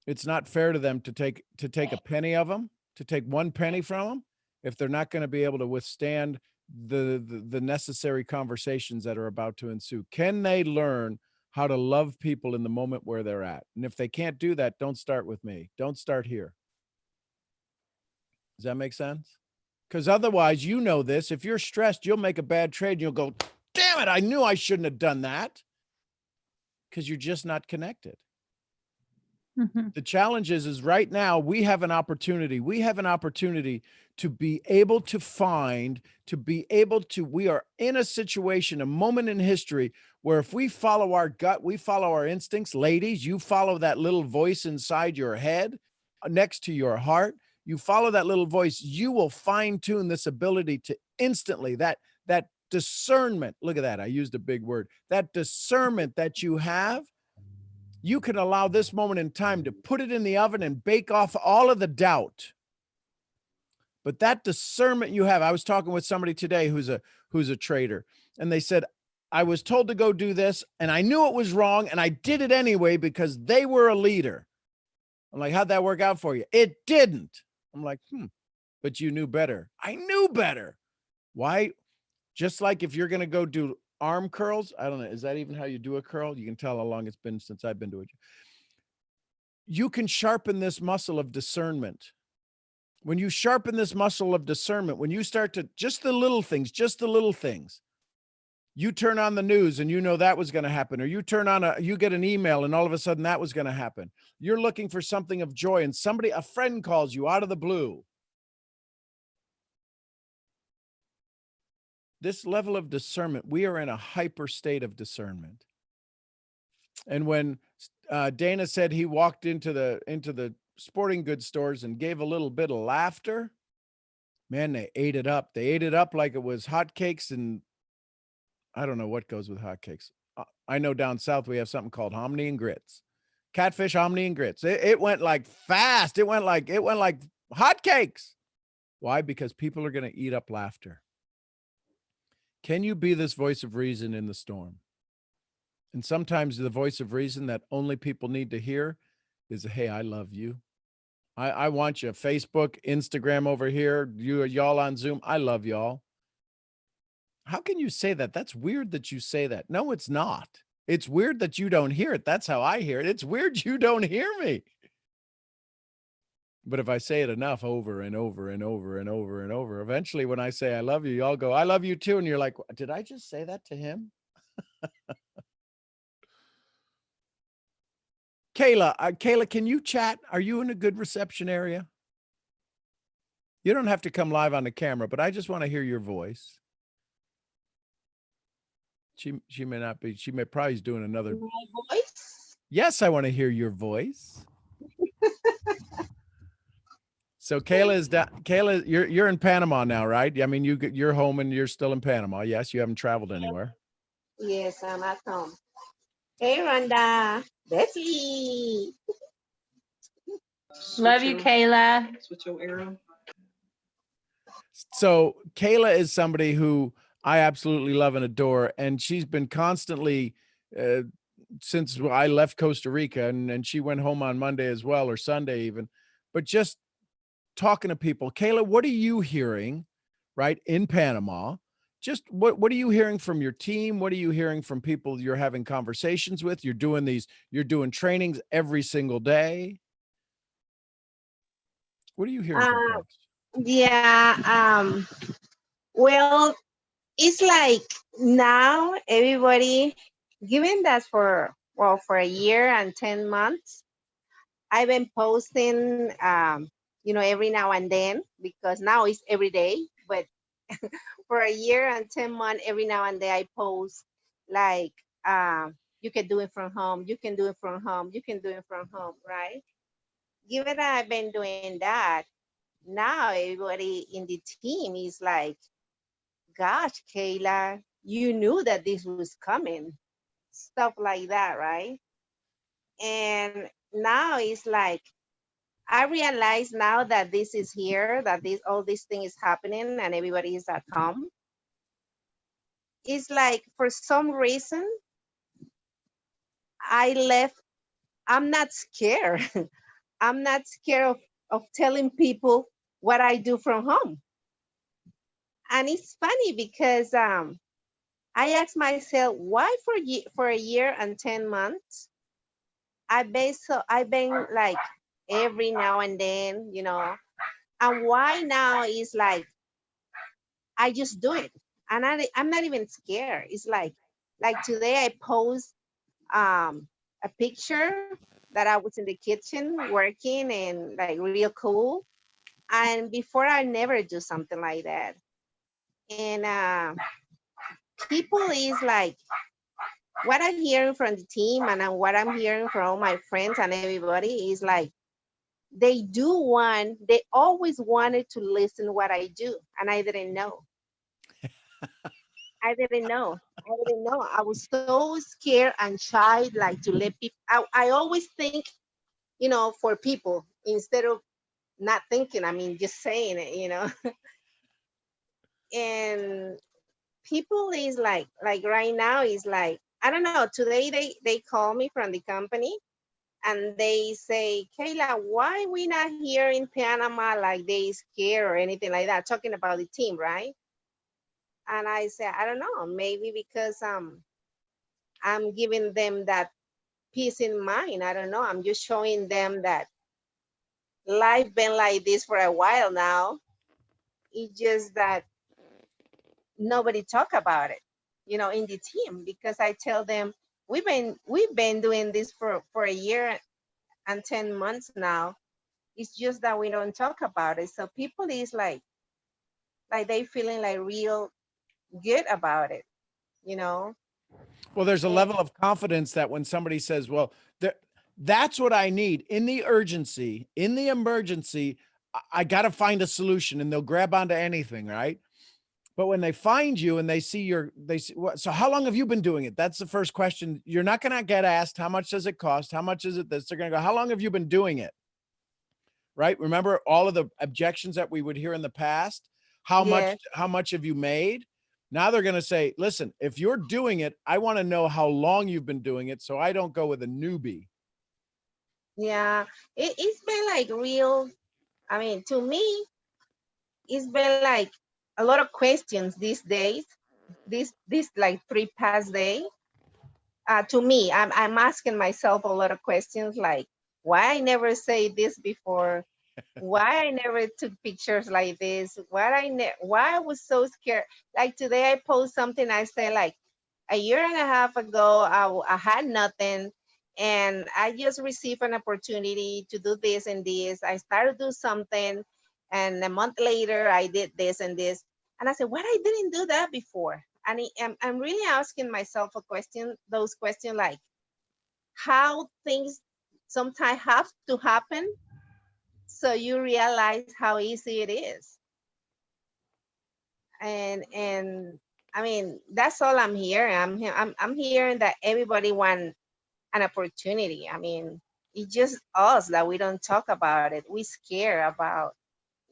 Speaker 1: it's not fair to them to take a penny of them, to take 1 penny from them, if they're not going to be able to withstand the necessary conversations that are about to ensue. Can they learn how to love people in the moment where they're at? And if they can't do that, don't start with me. Don't start here. Does that make sense? Because otherwise, you know this, if you're stressed, you'll make a bad trade and you'll go, damn it, I knew I shouldn't have done that, because you're just not connected.
Speaker 6: Mm-hmm.
Speaker 1: The challenge is right now we have an opportunity. We have an opportunity to be able to we are in a situation, a moment in history where if we follow our gut, we follow our instincts. Ladies, you follow that little voice inside your head next to your heart. You follow that little voice, you will fine tune this ability to instantly, that discernment. Look at that. I used a big word. That discernment that you have, you can allow this moment in time to put it in the oven and bake off all of the doubt. But that discernment you have, I was talking with somebody today who's a trader, and they said, I was told to go do this and I knew it was wrong and I did it anyway because they were a leader. I'm like, how'd that work out for you? It didn't. I'm like, but you knew better. I knew better. Why? Just like if you're going to go do arm curls, I don't know, is that even how you do a curl? You can tell how long it's been since I've been doing it. You can sharpen this muscle of discernment When you sharpen this muscle of discernment, when you start to just the little things, you turn on the news and you know that was going to happen, or you get an email and all of a sudden that was going to happen. You're looking for something of joy and a friend calls you out of the blue. This level of discernment, we are in a hyper state of discernment. And when Dana said he walked into the sporting goods stores and gave a little bit of laughter, man, they ate it up. They ate it up like it was hotcakes, and I don't know what goes with hotcakes. I know down south we have something called hominy and grits. Catfish, hominy, and grits. It went like fast. It went like hotcakes. Why? Because people are going to eat up laughter. Can you be this voice of reason in the storm? And sometimes the voice of reason that only people need to hear is, hey, I love you. I want you. Facebook, Instagram over here, y'all on Zoom. I love y'all. How can you say that? That's weird that you say that. No, it's not. It's weird that you don't hear it. That's how I hear it. It's weird you don't hear me. But if I say it enough over and over and over and over and over, eventually when I say I love you, y'all go, I love you too. And you're like, did I just say that to him? Kayla, can you chat? Are you in a good reception area? You don't have to come live on the camera, but I just want to hear your voice. She may not be. She may probably is doing another.
Speaker 8: My voice?
Speaker 1: Yes, I want to hear your voice. So Kayla, you're in Panama now, right? I mean, you're home and you're still in Panama. Yes, you haven't traveled anywhere.
Speaker 8: Yes, I'm at home. Hey, Rhonda. Bessie.
Speaker 6: Love you, Kayla.
Speaker 9: Switch your arrow.
Speaker 1: So Kayla is somebody who I absolutely love and adore, and she's been constantly since I left Costa Rica, and she went home on Monday as well, or Sunday even, but just talking to people. Kayla, what are you hearing, right, in Panama? Just what are you hearing from your team? What are you hearing from people you're having conversations with? You're doing trainings every single day. What are you hearing from folks?
Speaker 8: Yeah, well, it's like now everybody, given that for a year and 10 months, I've been posting, every now and then, because now it's every day, but for a year and 10 months, every now and then I post like, you can do it from home, you can do it from home, you can do it from home, right? Given that I've been doing that, now everybody in the team is like, gosh, Kayla, you knew that this was coming, stuff like that, right? And now it's like, I realize now that this is here, that all this thing is happening and everybody is at home. It's like, for some reason, I'm not scared. I'm not scared of telling people what I do from home. And it's funny because I asked myself, why for a year and 10 months, I've been like every now and then, and why now is like, I just do it. And I'm not even scared. It's like today I post a picture that I was in the kitchen working and like real cool. And before I never do something like that. And people is like, what I'm hearing from the team and what I'm hearing from all my friends and everybody is like, they always wanted to listen what I do. And I didn't know. I didn't know. I was so scared and shy, like to let people, I always think, for people instead of not thinking, I mean, just saying it, and people is like right now is like, I don't know, today they call me from the company and they say, Kayla, why we not here in Panama, like they scared or anything like that, talking about the team, right? And I said, I don't know, maybe because I'm giving them that peace in mind. I don't know. I'm just showing them that life been like this for a while now. It's just that nobody talk about it, in the team, because I tell them we've been doing this for a year and 10 months now. It's just that we don't talk about it. So people is like they feeling like real good about it, you know.
Speaker 1: Well, there's a
Speaker 8: And
Speaker 1: level of confidence that when somebody says, well, that's what I need in the urgency, in the emergency, I got to find a solution, and they'll grab onto anything, right? But when they find you and they see so how long have you been doing it? That's the first question. You're not going to get asked, how much does it cost? How much is it this? They're going to go, how long have you been doing it? Right? Remember all of the objections that we would hear in the past? How
Speaker 8: yes,
Speaker 1: much have you made? Now they're going to say, listen, if you're doing it, I want to know how long you've been doing it, so I don't go with a newbie.
Speaker 8: yeah, it's been like real. I mean, to me, it's been like a lot of questions these days. This like 3 past day. To me, I'm asking myself a lot of questions like, why I never say this before, why I never took pictures like this, why I was so scared. Like today, I post something. I say like, a year and a half ago, I had nothing, and I just received an opportunity to do this and this. I started to do something, and a month later, I did this and this. And I said, what, I didn't do that before? And I'm really asking myself those questions like how things sometimes have to happen so you realize how easy it is. And I mean, that's all I'm hearing. I'm hearing that everybody want an opportunity. I mean, it's just us that we don't talk about it. We scare about.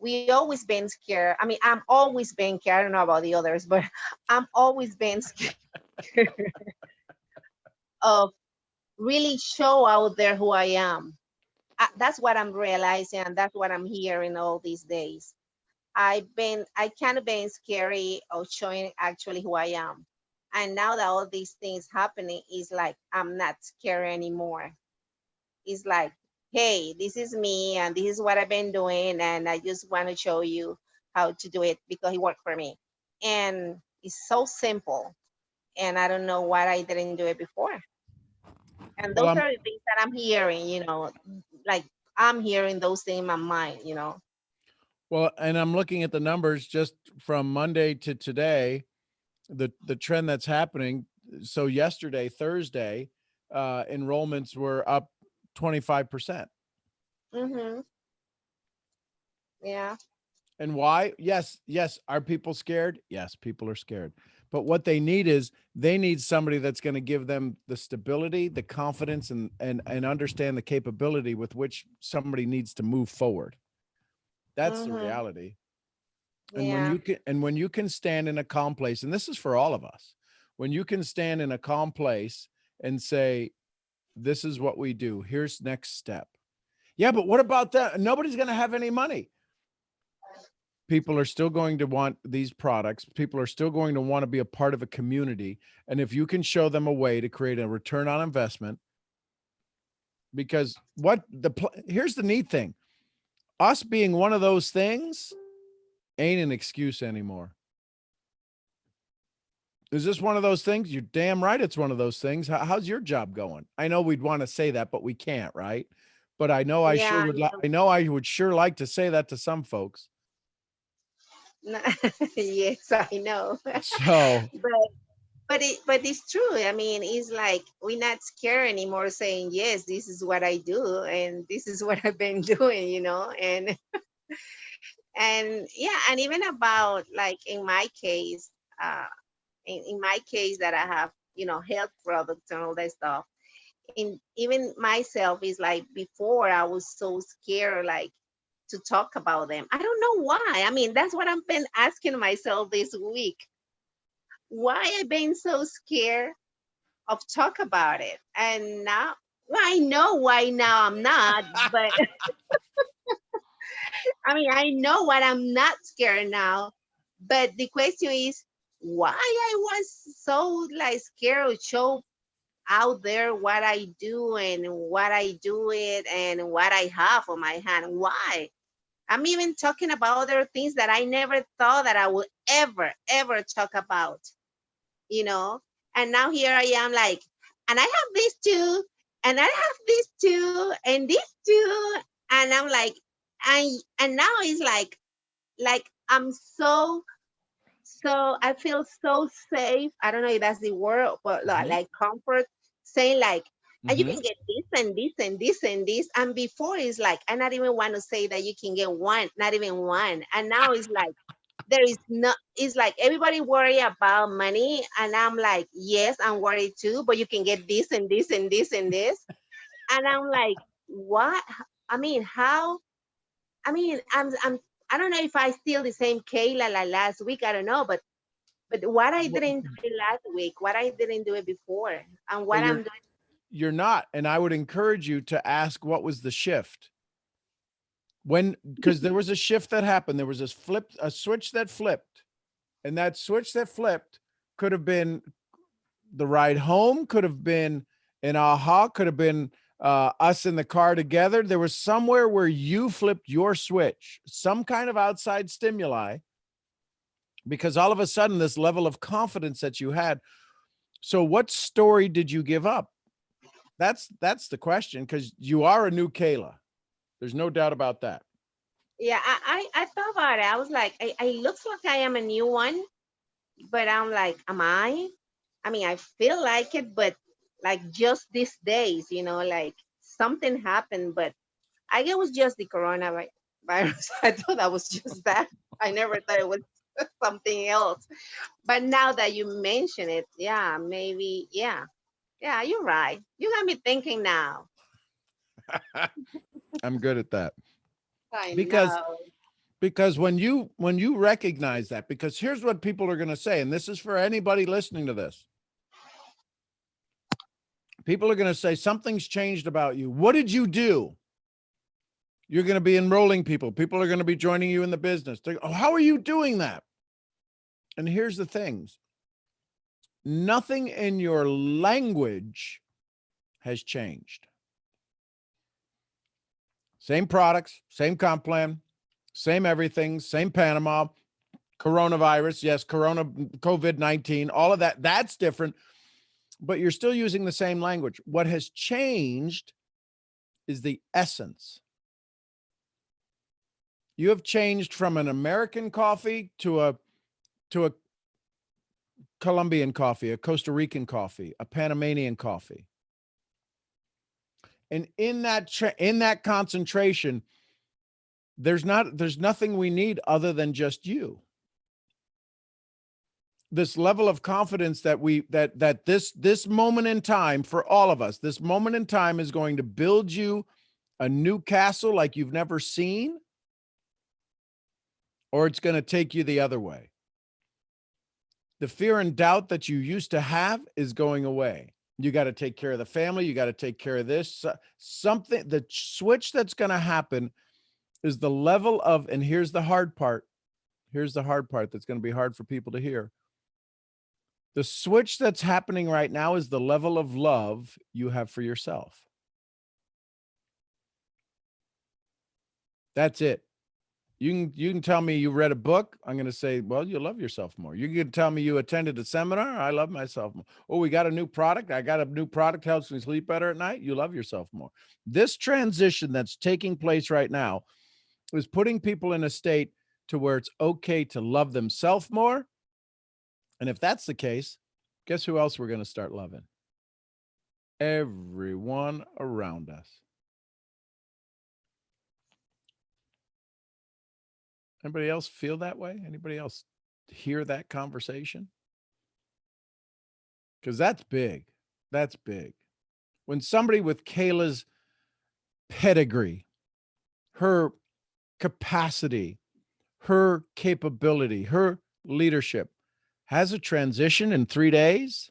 Speaker 8: We always been scared. I mean, I'm always been scared. I don't know about the others, but I'm always been scared of really show out there who I am. That's what I'm realizing, and that's what I'm hearing all these days. I kind of been scary of showing actually who I am. And now that all these things happening, is like I'm not scary anymore. It's like, hey, this is me and this is what I've been doing, and I just want to show you how to do it because it worked for me. And it's so simple. And I don't know why I didn't do it before. And
Speaker 1: Well,
Speaker 8: those are the things that I'm hearing, like I'm hearing those things in my mind.
Speaker 1: and I'm looking at the numbers just from Monday to today, the trend that's happening. So yesterday, Thursday, enrollments were up 25%.
Speaker 8: Mm-hmm. Yeah.
Speaker 1: And why? Yes. Are people scared? Yes, people are scared. But what they need is they need somebody that's going to give them the stability, the confidence, and understand the capability with which somebody needs to move forward. That's the
Speaker 8: Mm-hmm.
Speaker 1: reality. And
Speaker 8: Yeah.
Speaker 1: when you can stand in a calm place, and this is for all of us, when you can stand in a calm place and say, this is what we do, here's next step. Yeah, but what about that? Nobody's going to have any money. People are still going to want these products. People are still going to want to be a part of a community. And if you can show them a way to create a return on investment, because here's the neat thing, us being one of those things ain't an excuse anymore. Is this one of those things? You're damn right it's one of those things. How's your job going? I know we'd want to say that, but we can't, right? But I know
Speaker 8: Yeah.
Speaker 1: I know I would sure like to say that to some folks.
Speaker 8: Yes, I know.
Speaker 1: So,
Speaker 8: But it's true. I mean, it's like we're not scared anymore saying, yes, this is what I do and this is what I've been doing. And yeah, and even about like in my case, in my case that I have, health products and all that stuff. And even myself is like before I was so scared like to talk about them. I don't know why. I mean, that's what I've been asking myself this week. Why I've been so scared of talk about it. And now, well, I know why now I'm not, but I mean, I know what I'm not scared now. But the question is why I was so like scared to show out there what I do and what I do it and what I have on my hand. Why? I'm even talking about other things that I never thought that I would ever talk about, you know? And now here I am like, and I have this too, and I have this too, and this too. And I'm like, and now it's like I'm so I feel so safe. I don't know if that's the word, but like comfort, saying like, and you can get this and this and this and this. And before it's like, I not even want to say that you can get one, not even one. And now it's like, there is not, it's like everybody worry about money. And I'm like, yes, I'm worried too, but you can get this and this and this and this. And I'm like, what? I mean, how? I mean, I don't know if I still the same Kayla like last week. I don't know, but what I didn't do it last week, what I didn't do it before, and what I'm doing.
Speaker 1: You're not. And I would encourage you to ask, what was the shift? Because there was a shift that happened. There was a switch that flipped. And that switch that flipped could have been the ride home, could have been an aha, could have been us in the car together. There was somewhere where you flipped your switch, some kind of outside stimuli, because all of a sudden this level of confidence that you had. So what story did you give up? That's the question, because you are a new Kayla. There's no doubt about that.
Speaker 8: Yeah, I thought about it. I was like, I looks like I am a new one, but I'm like, am I? I mean, I feel like it, but like just these days, like something happened, but I guess it was just the coronavirus. I thought that was just that. I never thought it was something else. But now that you mention it, yeah, maybe, yeah, you're right. You got me thinking now.
Speaker 1: I'm good at that.
Speaker 8: I
Speaker 1: Because
Speaker 8: know.
Speaker 1: because when you recognize that, because here's what people are going to say, and this is for anybody listening to this. People are going to say, something's changed about you. What did you do? You're going to be enrolling people. People are going to be joining you in the business. Oh, how are you doing that? And here's the things. Nothing in your language has changed. Same products, same comp plan, same everything, same Panama, coronavirus. Yes, COVID-19, all of that. That's different, but you're still using the same language. What has changed is the essence. You have changed from an American coffee to a Colombian coffee, a Costa Rican coffee, a Panamanian coffee. And in that concentration, there's nothing we need other than just you. This level of confidence that this moment in time for all of us, this moment in time is going to build you a new castle like you've never seen, or it's going to take you the other way. The fear and doubt that you used to have is going away. You got to take care of the family. You got to take care of this. Something, the switch that's going to happen is the level of, and here's the hard part. Here's the hard part that's going to be hard for people to hear. The switch that's happening right now is the level of love you have for yourself. That's it. You can tell me you read a book. I'm going to say, well, you love yourself more. You can tell me you attended a seminar. I love myself more. Oh, we got a new product. I got a new product, helps me sleep better at night. You love yourself more. This transition that's taking place right now is putting people in a state to where it's okay to love themselves more. And if that's the case, guess who else we're going to start loving? Everyone around us. Anybody else feel that way? Anybody else hear that conversation? Because that's big. That's big. When somebody with Kayla's pedigree, her capacity, her capability, her leadership has a transition in 3 days,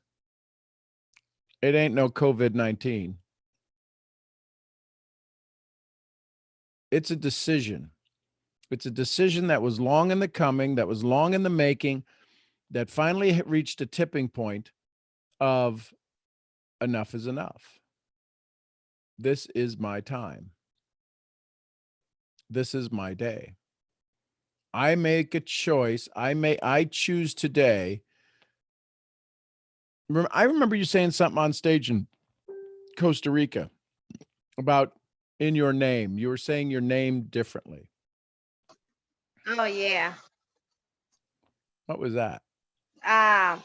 Speaker 1: it ain't no COVID-19. It's a decision. It's a decision that was long in the coming, that was long in the making, that finally reached a tipping point of enough is enough. This is my time. This is my day. I make a choice. I choose today. I remember you saying something on stage in Costa Rica about in your name. You were saying your name differently.
Speaker 8: Oh yeah.
Speaker 1: What was that?
Speaker 8: Uh,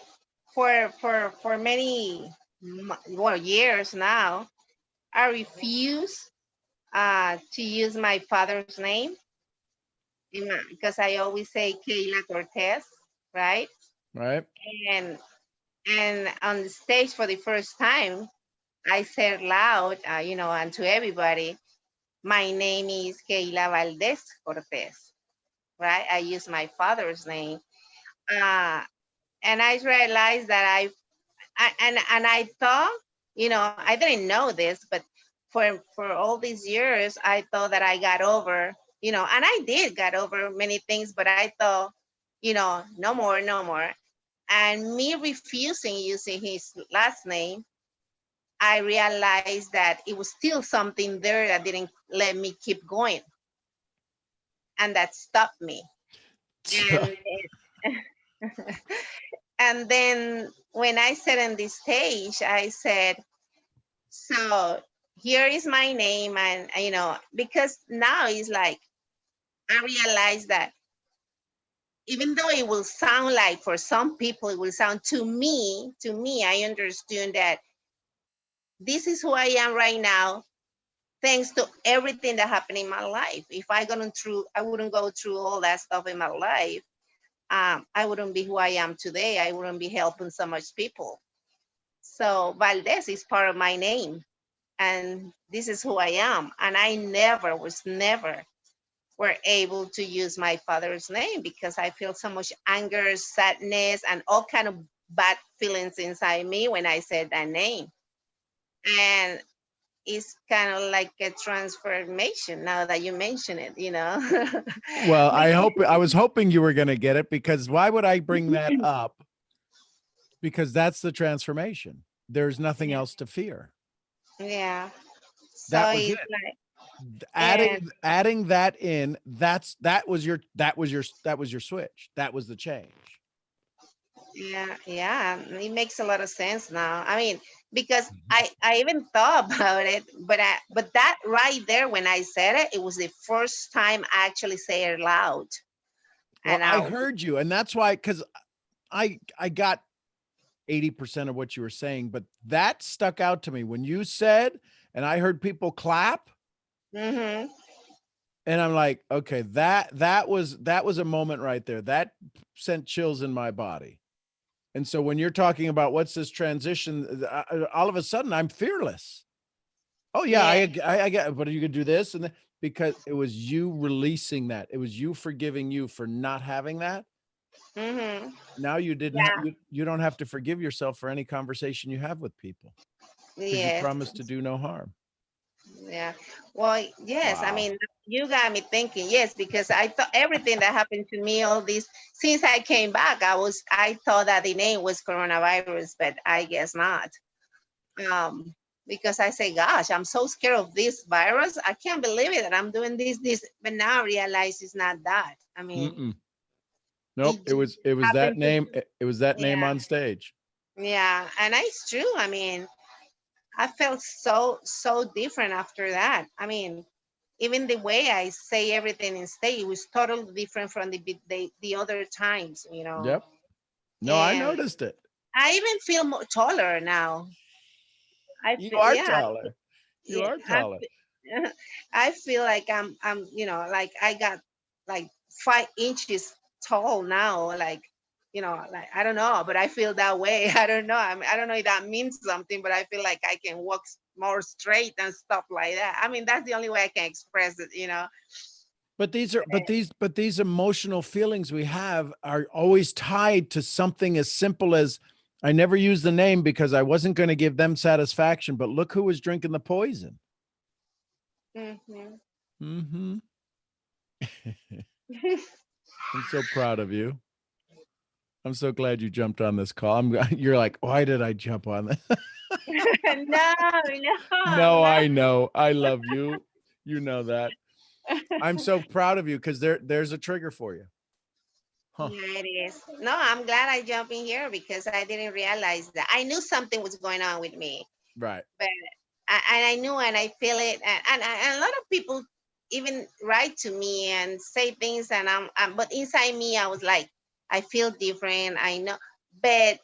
Speaker 8: for many years now, I refuse to use my father's name because I always say Kayla Cortez, right?
Speaker 1: Right?
Speaker 8: And on the stage for the first time, I said loud, and to everybody, my name is Kayla Valdez Cortez, right? I use my father's name. And I realized that and I thought, I didn't know this, but for all these years, I thought that I got over, and I did got over many things, but I thought, no more, no more. And me refusing using his last name, I realized that it was still something there that didn't let me keep going. And that stopped me. And and then when I said on this stage, I said, so here is my name. And, because now it's like, I realize that even though it will sound like for some people, it will sound to me, I understood that this is who I am right now, thanks to everything that happened in my life. If I wouldn't go through all that stuff in my life, I wouldn't be who I am today. I wouldn't be helping so much people. So Valdez is part of my name, and this is who I am. And I never were able to use my father's name because I feel so much anger, sadness, and all kind of bad feelings inside me when I said that name. And it's kind of like a transformation now that you mention it,
Speaker 1: Well, I was hoping you were going to get it, because why would I bring that up? Because that's the transformation. There's nothing else to fear.
Speaker 8: Yeah.
Speaker 1: That
Speaker 8: So
Speaker 1: was
Speaker 8: it's
Speaker 1: it.
Speaker 8: like,
Speaker 1: Adding that in, that was your switch. That was the change.
Speaker 8: yeah, it makes a lot of sense now. I mean, because
Speaker 1: Mhm.
Speaker 8: I even thought about it, but that right there when I said it, it was the first time I actually say it loud.
Speaker 1: Well,
Speaker 8: And
Speaker 1: I heard you, and that's why, because I got 80% of what you were saying, but that stuck out to me when you said, and I heard people clap,
Speaker 8: mm-hmm.
Speaker 1: and I'm like, okay, that was a moment right there. That sent chills in my body. And so when you're talking about what's this transition, all of a sudden I'm fearless. Oh yeah, I get, but are you gonna do this? And because it was you releasing that, it was you forgiving you for not having that.
Speaker 8: Mm-hmm.
Speaker 1: Now you didn't
Speaker 8: Yeah.
Speaker 1: you don't have to forgive yourself for any conversation you have with people, because you
Speaker 8: Yes.
Speaker 1: promised to do no harm.
Speaker 8: Yeah. Well, yes. I
Speaker 1: Wow.
Speaker 8: mean, you got me thinking. Yes, because I thought everything that happened to me, all this, since I came back, I thought that the name was coronavirus, but I guess not. Um, because I say, gosh, I'm so scared of this virus. I can't believe it that I'm doing this. But now I realize it's not that. I mean,
Speaker 1: Mm-mm. Nope.
Speaker 8: it just
Speaker 1: It was that
Speaker 8: happened to,
Speaker 1: name. It was that name
Speaker 8: yeah,
Speaker 1: on stage.
Speaker 8: yeah. And it's true. I mean, I felt so different after that. I mean, even the way I say everything in stage, it was totally different from the other times,
Speaker 1: Yep. No, I
Speaker 8: And
Speaker 1: noticed it.
Speaker 8: I even feel more taller now. I
Speaker 1: You
Speaker 8: feel,
Speaker 1: are
Speaker 8: yeah,
Speaker 1: taller. You
Speaker 8: yeah.
Speaker 1: are taller.
Speaker 8: I feel like I'm, like I got like 5 inches tall now. Like, like I don't know, but I feel that way. I don't know. I mean, I don't know if that means something, but I feel like I can walk more straight and stuff like that. I mean, that's the only way I can express it.
Speaker 1: But these emotional feelings we have are always tied to something as simple as, I never used the name because I wasn't going to give them satisfaction, but look who was drinking the poison.
Speaker 8: Mhm.
Speaker 1: Mm-hmm. I'm so proud of you. I'm so glad you jumped on this call. You're like, why did I jump on this?
Speaker 8: No,
Speaker 1: No,
Speaker 8: no.
Speaker 1: I know. I love you. You know that. I'm so proud of you because there's a trigger for you. Huh.
Speaker 8: Yeah, it is. No, I'm glad I jumped in here because I didn't realize that. I knew something was going on with me,
Speaker 1: Right.
Speaker 8: but I knew and I feel it. And a lot of people even write to me and say things, and but inside me, I was like, I feel different. I know, but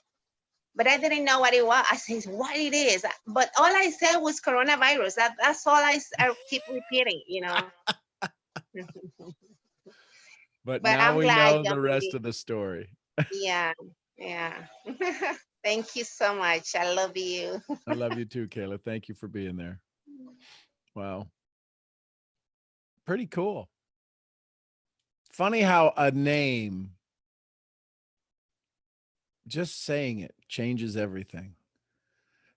Speaker 8: I didn't know what it was. I said, what it is. But all I said was coronavirus. That's all I keep repeating,
Speaker 1: But
Speaker 8: But
Speaker 1: now
Speaker 8: I'm
Speaker 1: we
Speaker 8: glad I
Speaker 1: know the
Speaker 8: jumped in.
Speaker 1: rest of the story.
Speaker 8: Yeah, yeah. Thank you so much. I love you.
Speaker 1: I love you too, Kayla. Thank you for being there. Wow. Pretty cool. Funny how a name, just saying it, changes everything.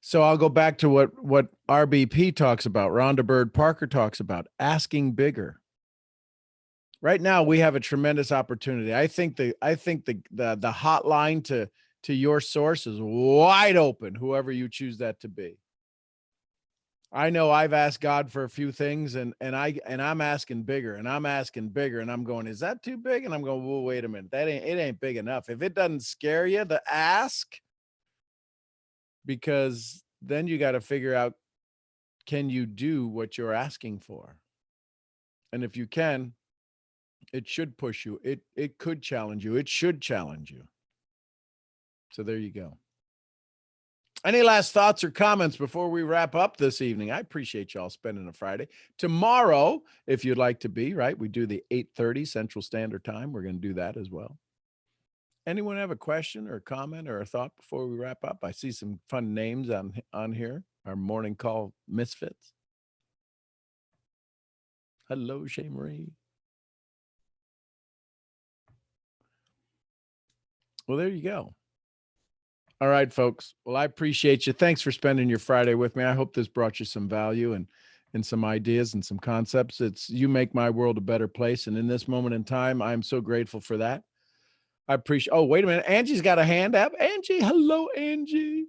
Speaker 1: So I'll go back to what RBP talks about, Rhonda Bird Parker talks about, asking bigger. Right now, we have a tremendous opportunity. I think the hotline to your source is wide open, whoever you choose that to be. I know I've asked God for a few things, and I'm asking bigger, and I'm asking bigger, and I'm going, is that too big? And I'm going, well, wait a minute, it ain't big enough. If it doesn't scare you, the ask, because then you got to figure out, can you do what you're asking for? And if you can, it should push you. It could challenge you. It should challenge you. So there you go. Any last thoughts or comments before we wrap up this evening? I appreciate y'all spending a Friday. Tomorrow, if you'd like to be, right, we do the 8:30 Central Standard Time. We're going to do that as well. Anyone have a question or a comment or a thought before we wrap up? I see some fun names on here. Our morning call misfits. Hello, Shay Marie. Well, there you go. All right, folks. Well, I appreciate you. Thanks for spending your Friday with me. I hope this brought you some value and some ideas and some concepts. You make my world a better place. And in this moment in time, I'm so grateful for that. I appreciate. Oh, wait a minute. Angie's got a hand up. Angie, hello, Angie.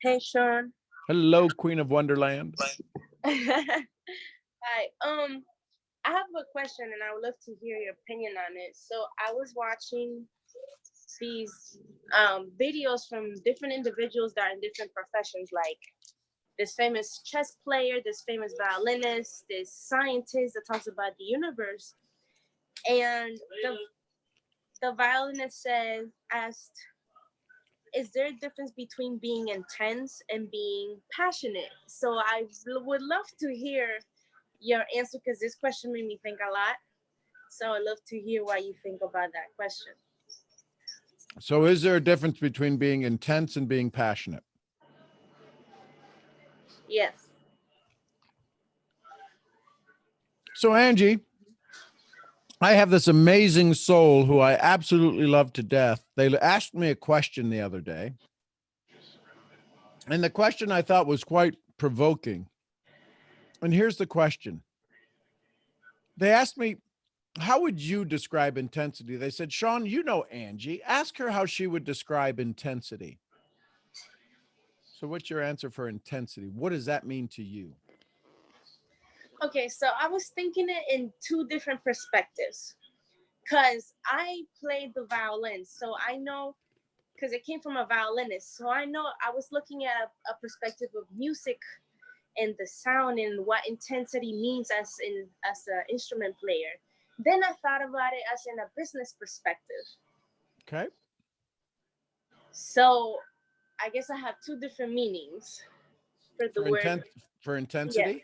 Speaker 9: Hey, Sean.
Speaker 1: Hello, Queen of Wonderland.
Speaker 9: Hi. I have a question, and I would love to hear your opinion on it. So I was watching these videos from different individuals that are in different professions, like this famous chess player, this famous violinist, this scientist that talks about the universe. And the violinist asked, is there a difference between being intense and being passionate? So I would love to hear your answer, because this question made me think a lot. So I'd love to hear what you think about that question.
Speaker 1: So is there a difference between being intense and being passionate?
Speaker 9: Yes.
Speaker 1: So Angie, I have this amazing soul who I absolutely love to death. They asked me a question the other day. And the question I thought was quite provoking. And here's the question. They asked me, how would you describe intensity? They said, Sean, you know Angie. Ask her how she would describe intensity. So what's your answer for intensity? What does that mean to you?
Speaker 9: Okay, so I was thinking it in two different perspectives, because I played the violin. So I know, because it came from a violinist. So I know I was looking at a perspective of music and the sound and what intensity means as an instrument player. Then I thought about it as in a business perspective.
Speaker 1: Okay.
Speaker 9: So I guess I have two different meanings for the word.
Speaker 1: For intensity?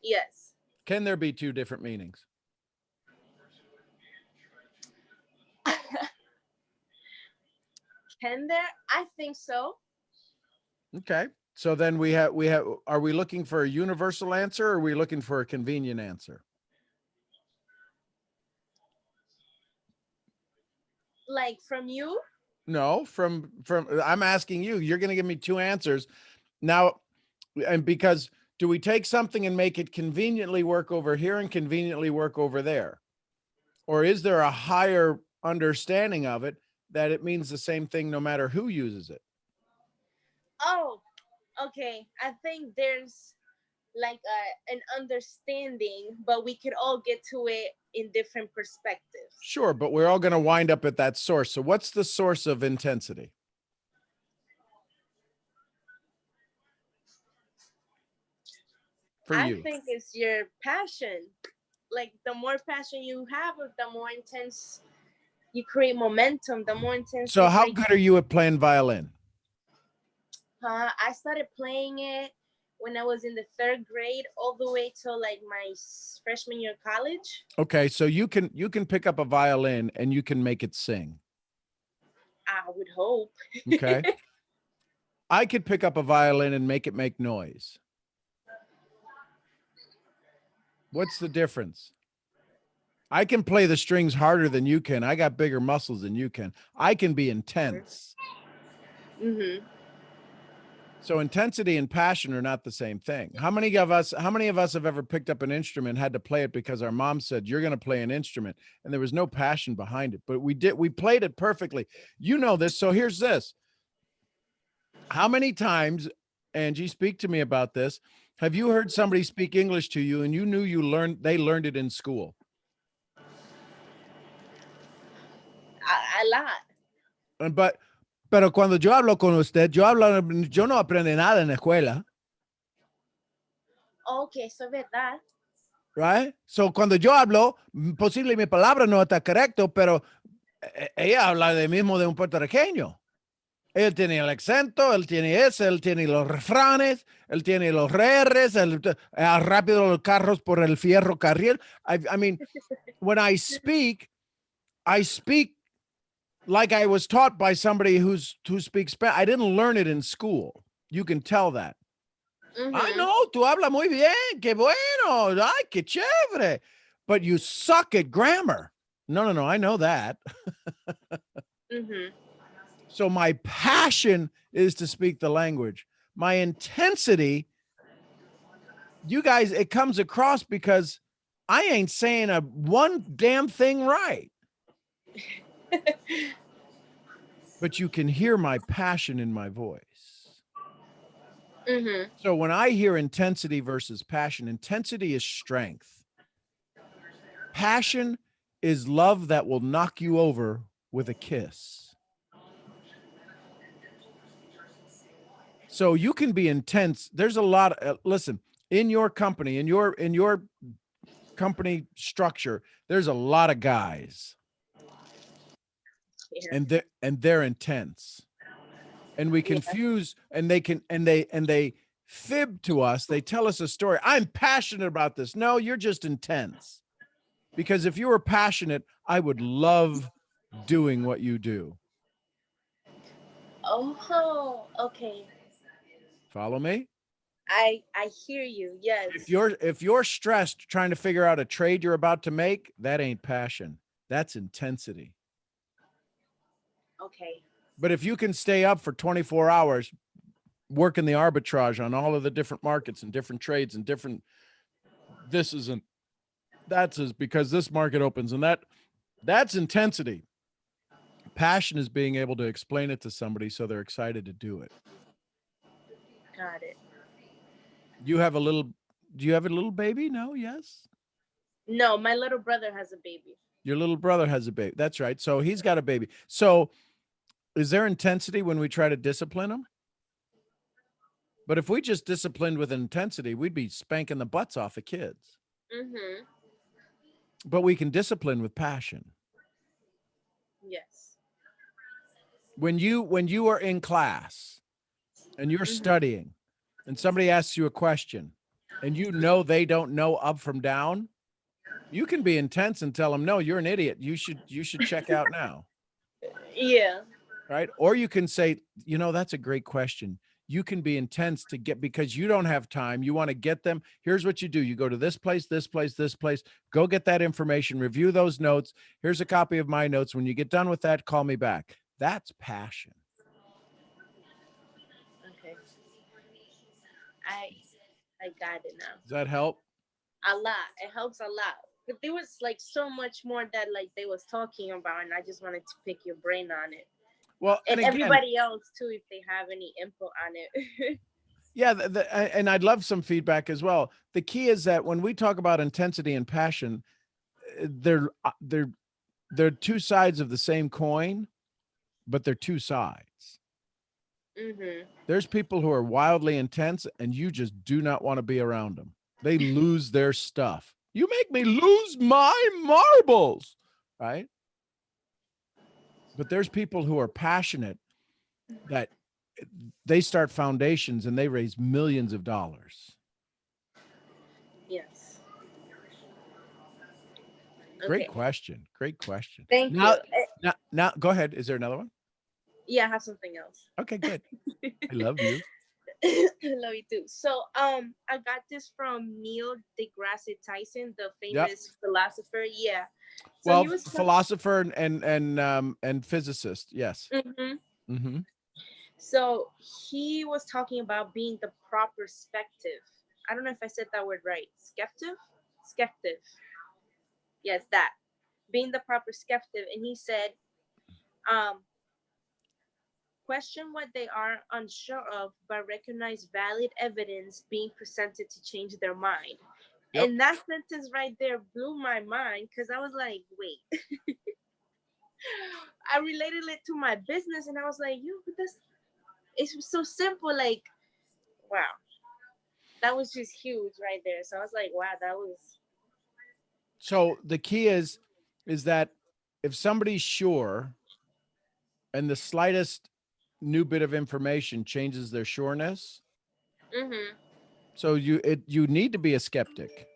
Speaker 9: Yes.
Speaker 1: Can there be two different meanings?
Speaker 9: Can there? I think so.
Speaker 1: Okay. So then are we looking for a universal answer, or are we looking for a convenient answer?
Speaker 9: Like from you?
Speaker 1: No, from I'm asking you. You're going to give me two answers. Now, and because do we take something and make it conveniently work over here and conveniently work over there? Or is there a higher understanding of it that it means the same thing no matter who uses it?
Speaker 9: Oh, okay. I think there's like an understanding, but we could all get to it in different perspectives.
Speaker 1: Sure, but we're all going to wind up at that source. So what's the source of intensity? For
Speaker 9: I
Speaker 1: you.
Speaker 9: think it's your passion. Like the more passion you have, the more intense you create momentum, the more intense.
Speaker 1: So
Speaker 9: you
Speaker 1: how
Speaker 9: create-
Speaker 1: good are you at playing violin?
Speaker 9: I started playing it when I was in the 3rd grade, all the way till like my freshman year of college.
Speaker 1: Okay, so you can pick up a violin and you can make it sing.
Speaker 9: I would hope.
Speaker 1: Okay. I could pick up a violin and make it make noise. What's the difference? I can play the strings harder than you can. I got bigger muscles than you can. I can be intense.
Speaker 9: Mm-hmm.
Speaker 1: So intensity and passion are not the same thing. How many of us have ever picked up an instrument, had to play it because our mom said, you're going to play an instrument, and there was no passion behind it, but we played it perfectly. You know this. So here's this. How many times, Angie, speak to me about this. Have you heard somebody speak English to you and you knew they learned it in school?
Speaker 9: A lot.
Speaker 1: Pero cuando yo hablo con usted, yo no aprendo nada en la escuela.
Speaker 9: Okay, so verdad.
Speaker 1: Right? So cuando yo hablo, posible mi palabra no está correcto, pero ella habla de mismo de un puertorriqueño. Él tiene el acento, él tiene ese, él tiene los refranes, él tiene los RRs, rápido los carros por el fierro carril. I mean, when I speak like I was taught by somebody who speaks Spanish. I didn't learn it in school. You can tell that.
Speaker 9: Mm-hmm.
Speaker 1: I know, tú hablas muy bien, qué bueno, ay, qué chévere. But you suck at grammar. No, I know that.
Speaker 9: Mm-hmm.
Speaker 1: So my passion is to speak the language. My intensity, you guys, it comes across because I ain't saying one damn thing right. But you can hear my passion in my voice.
Speaker 9: Mm-hmm.
Speaker 1: So when I hear intensity versus passion, intensity is strength. Passion is love that will knock you over with a kiss. So you can be intense. There's a lot of, listen, in your company, in your company structure, there's a lot of guys.
Speaker 9: Yeah.
Speaker 1: And they're intense. And we confuse, and they fib to us. They tell us a story. I'm passionate about this. No, you're just intense. Because if you were passionate, I would love doing what you do.
Speaker 9: Oh, okay.
Speaker 1: Follow me?
Speaker 9: I hear you. Yes.
Speaker 1: If you're stressed trying to figure out a trade you're about to make, that ain't passion. That's intensity.
Speaker 9: Okay.
Speaker 1: But if you can stay up for 24 hours working the arbitrage on all of the different markets and different trades and different that's because this market opens, and that's intensity. Passion is being able to explain it to somebody so they're excited to do it.
Speaker 9: Got it.
Speaker 1: Do you have a little baby? No, yes.
Speaker 9: No, my little brother has a baby.
Speaker 1: Your little brother has a baby. That's right. So he's got a baby. So is there intensity when we try to discipline him? But if we just disciplined with intensity, we'd be spanking the butts off of kids.
Speaker 9: Mm-hmm.
Speaker 1: But we can discipline with passion.
Speaker 9: Yes.
Speaker 1: When you are in class and you're studying and somebody asks you a question and you know they don't know up from down, you can be intense and tell them, no, you're an idiot. You should check out now.
Speaker 9: Yeah.
Speaker 1: Right? Or you can say, that's a great question. You can be intense because you don't have time. You want to get them. Here's what you do. You go to this place, this place, this place, go get that information, review those notes. Here's a copy of my notes. When you get done with that, call me back. That's passion.
Speaker 9: Okay. I got it now.
Speaker 1: Does that help?
Speaker 9: A lot. It helps a lot. but there was like so much more that like they was talking about, and I just wanted to pick your brain on it.
Speaker 1: Well,
Speaker 9: And
Speaker 1: again,
Speaker 9: everybody else too, if they have any input on it.
Speaker 1: yeah, and I'd love some feedback as well. The key is that when we talk about intensity and passion, they're two sides of the same coin, but they're two sides.
Speaker 9: Mm-hmm.
Speaker 1: There's people who are wildly intense, and you just do not want to be around them. They lose their stuff. You make me lose my marbles, right? But there's people who are passionate that they start foundations and they raise millions of dollars.
Speaker 9: Yes.
Speaker 1: Great
Speaker 9: Okay.
Speaker 1: question. Great question.
Speaker 9: Thank
Speaker 1: Now,
Speaker 9: you.
Speaker 1: now, go ahead. Is there another one?
Speaker 9: Yeah, I have something else.
Speaker 1: Okay, good. I love you.
Speaker 9: I love you too. So, I got this from Neil deGrasse Tyson, the famous philosopher. Yeah. So
Speaker 1: Well,
Speaker 9: he was
Speaker 1: philosopher and physicist. Yes.
Speaker 9: Mhm.
Speaker 1: Mm-hmm.
Speaker 9: So he was talking about being the proper perspective. I don't know if I said that word right. Skeptic? Skeptic. Yes, that. Being the proper skeptic. And he said, question what they are unsure of, but recognize valid evidence being presented to change their mind.
Speaker 1: Yep.
Speaker 9: And that sentence right there blew my mind because I was like, wait. I related it to my business and I was like, this it's so simple. Like, wow. That was just huge right there. So I was like, wow, that was.
Speaker 1: So the key is that if somebody's sure and the slightest new bit of information changes their sureness,
Speaker 9: Mm-hmm.
Speaker 1: so you need to be a skeptic.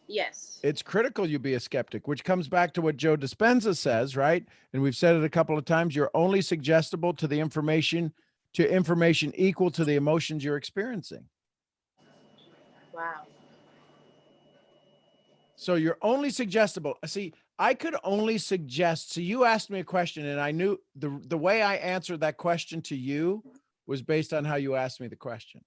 Speaker 9: Yes.
Speaker 1: It's critical you be a skeptic, which comes back to what Joe Dispenza says, right? And we've said it a couple of times. You're only suggestible to the information equal to the emotions you're experiencing.
Speaker 9: Wow.
Speaker 1: So you're only suggestible. See, I could only suggest. So you asked me a question, and I knew the way I answered that question to you was based on how you asked me the question.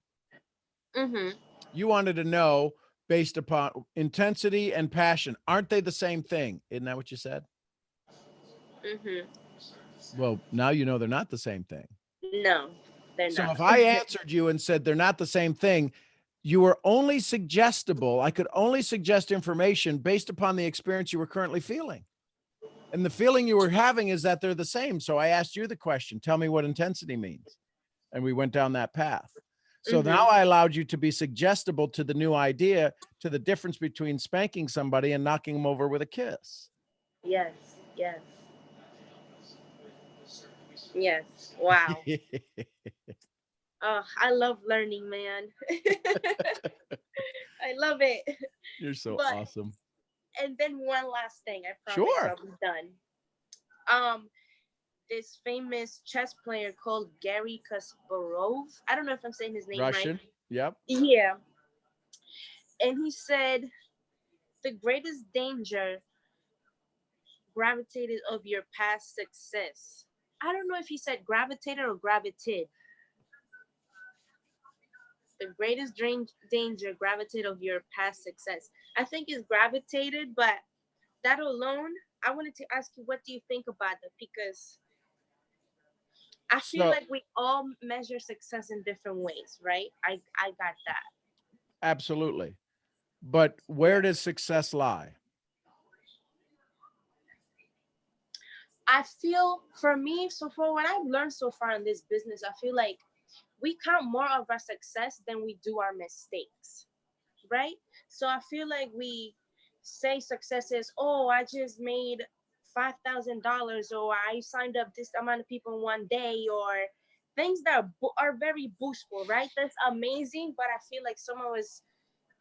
Speaker 9: Mm-hmm.
Speaker 1: You wanted to know based upon intensity and passion. Aren't they the same thing? Isn't that what you said?
Speaker 9: Mm-hmm.
Speaker 1: Well, now you know they're not the same thing.
Speaker 9: No, they're
Speaker 1: So
Speaker 9: not.
Speaker 1: if I answered you and said they're not the same thing, you were only suggestible. I could only suggest information based upon the experience you were currently feeling. And the feeling you were having is that they're the same. So I asked you the question, tell me what intensity means. And we went down that path. So
Speaker 9: Mm-hmm.
Speaker 1: now I allowed you to be suggestible to the new idea, to the difference between spanking somebody and knocking them over with a kiss.
Speaker 9: Yes. Yes. Yes. Wow. Oh, I love learning, man. I love it.
Speaker 1: You're so
Speaker 9: But,
Speaker 1: awesome.
Speaker 9: And then one last thing, I promise
Speaker 1: Sure.
Speaker 9: I'll be done. This famous chess player called Gary Kasparov. I don't know if I'm saying his name
Speaker 1: Russian.
Speaker 9: right.
Speaker 1: Yep.
Speaker 9: Yeah. And he said the greatest danger gravitated of your past success. I don't know if he said gravitated or gravitated. The greatest danger gravitated of your past success. I think it's gravitated, but that alone, I wanted to ask you, what do you think about that? Because I feel like we all measure success in different ways, right? I got that.
Speaker 1: Absolutely. But where does success lie?
Speaker 9: I feel for me, so for what I've learned so far in this business, I feel like we count more of our success than we do our mistakes, right? So I feel like we say success is, oh, I just made $5,000, or I signed up this amount of people in one day, or things that are very boostful, right? That's amazing, but I feel like some of us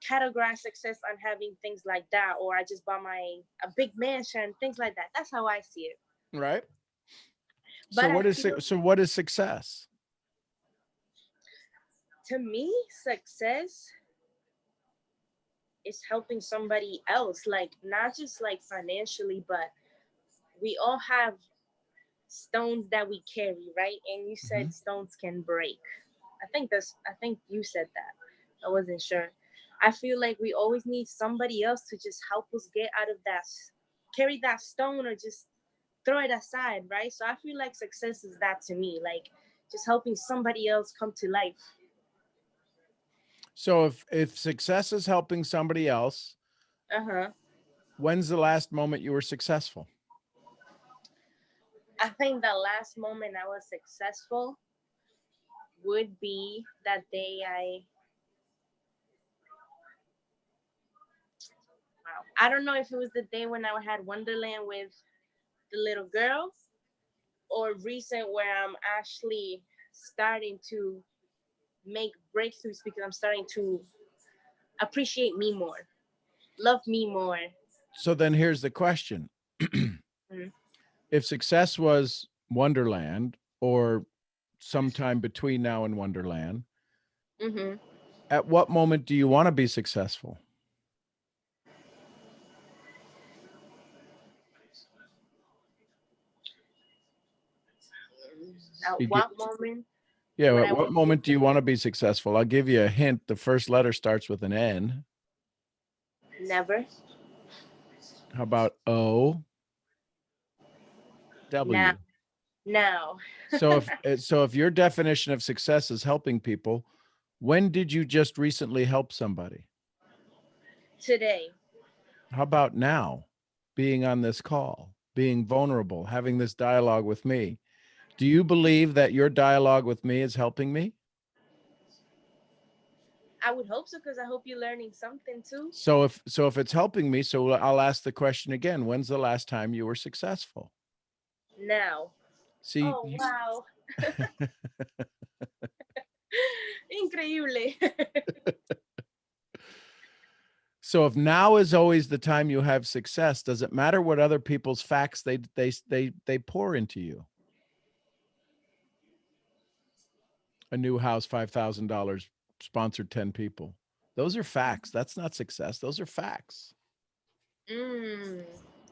Speaker 9: categorize success on having things like that, or I just bought a big mansion, things like that. That's how I see it.
Speaker 1: Right.
Speaker 9: But
Speaker 1: So what is success?
Speaker 9: To me, success is helping somebody else, like not just like financially, but we all have stones that we carry, right? And you said stones can break. I think you said that. I wasn't sure. I feel like we always need somebody else to just help us get out of that, carry that stone, or just throw it aside, right? So I feel like success is that to me, like just helping somebody else come to life.
Speaker 1: So if success is helping somebody else,
Speaker 9: Uh-huh.
Speaker 1: when's the last moment you were successful?
Speaker 9: I think the last moment I was successful would be that day I don't know if it was the day when I had Wonderland with the little girl, or recent where I'm actually starting to make breakthroughs because I'm starting to appreciate me more, love me more.
Speaker 1: So then here's the question.
Speaker 9: Mhm.
Speaker 1: If success was Wonderland or sometime between now and Wonderland,
Speaker 9: Mhm.
Speaker 1: at what moment do you want to be successful?
Speaker 9: At
Speaker 1: You get,
Speaker 9: what moment
Speaker 1: yeah,
Speaker 9: would
Speaker 1: at
Speaker 9: I
Speaker 1: what
Speaker 9: want to
Speaker 1: moment do
Speaker 9: be
Speaker 1: you want to be successful? I'll give you a hint. The first letter starts with an N.
Speaker 9: never?
Speaker 1: How about O,
Speaker 9: Now.
Speaker 1: W?
Speaker 9: Now.
Speaker 1: So if your definition of success is helping people, when did you just recently help somebody?
Speaker 9: Today.
Speaker 1: How about now? Being on this call, being vulnerable, having this dialogue with me. Do you believe that your dialogue with me is helping me?
Speaker 9: I would hope so, because I hope you're learning something too.
Speaker 1: So if it's helping me, so I'll ask the question again. When's the last time you were successful?
Speaker 9: Now.
Speaker 1: See,
Speaker 9: Oh, wow. Increíble.
Speaker 1: so if now is always the time you have success, does it matter what other people's facts they pour into you? A new house, $5,000, sponsored 10 people. Those are facts. That's not success. Those are facts.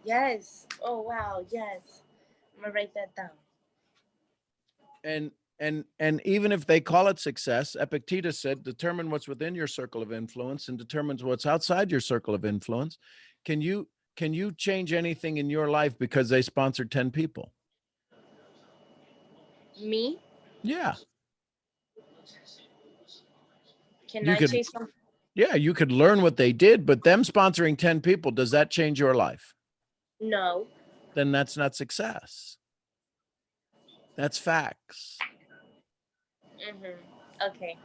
Speaker 9: Yes. Oh, wow. Yes. I'm gonna write that down.
Speaker 1: And even if they call it success, Epictetus said, determine what's within your circle of influence and determines what's outside your circle of influence. Can you change anything in your life because they sponsored 10 people?
Speaker 9: Me?
Speaker 1: Yeah.
Speaker 9: Can
Speaker 1: You
Speaker 9: I
Speaker 1: could,
Speaker 9: change some?
Speaker 1: yeah, you could learn what they did, but them sponsoring 10 people, does that change your life?
Speaker 9: No.
Speaker 1: Then that's not success. That's facts.
Speaker 9: Okay.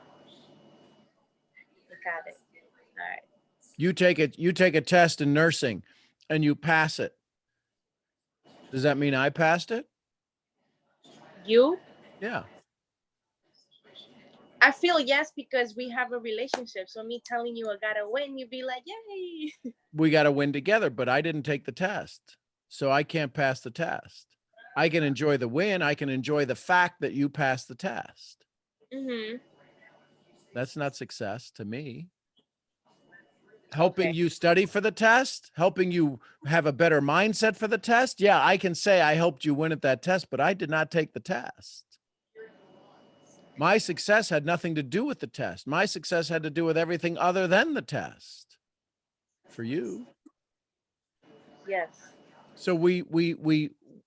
Speaker 9: I got it. All right.
Speaker 1: You take a test in nursing and you pass it. Does that mean I passed it?
Speaker 9: You?
Speaker 1: Yeah.
Speaker 9: I feel yes, because we have a relationship. So me telling you I gotta win, you'd be like, yay.
Speaker 1: We got to win together, but I didn't take the test. So I can't pass the test. I can enjoy the win. I can enjoy the fact that you passed the test. That's not success to me. Helping you study for the test, helping you have a better mindset for the test. Yeah, I can say I helped you win at that test, but I did not take the test. My success had nothing to do with the test. My success had to do with everything other than the test for you.
Speaker 9: Yes.
Speaker 1: So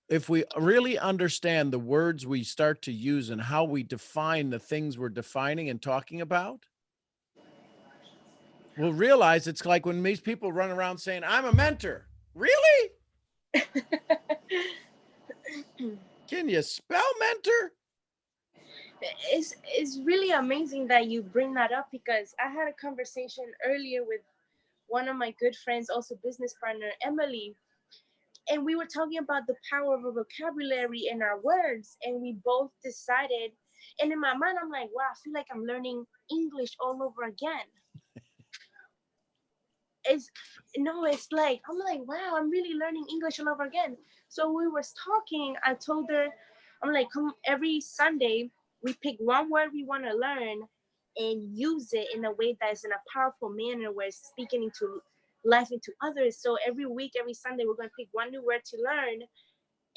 Speaker 1: if we really understand the words we start to use and how we define the things we're defining and talking about, we'll realize it's like when these people run around saying, I'm a mentor. Really? Can you spell mentor?
Speaker 9: It's really amazing that you bring that up, because I had a conversation earlier with one of my good friends, also business partner, Emily, and we were talking about the power of a vocabulary in our words, and we both decided, and in my mind I'm like, wow, I feel like I'm learning English all over again. It's like, I'm like, wow, I'm really learning English all over again. So we were talking, I told her, I'm like, come every Sunday we pick one word we want to learn and use it in a way that's in a powerful manner where it's speaking into life into others. So every week, every Sunday, we're going to pick one new word to learn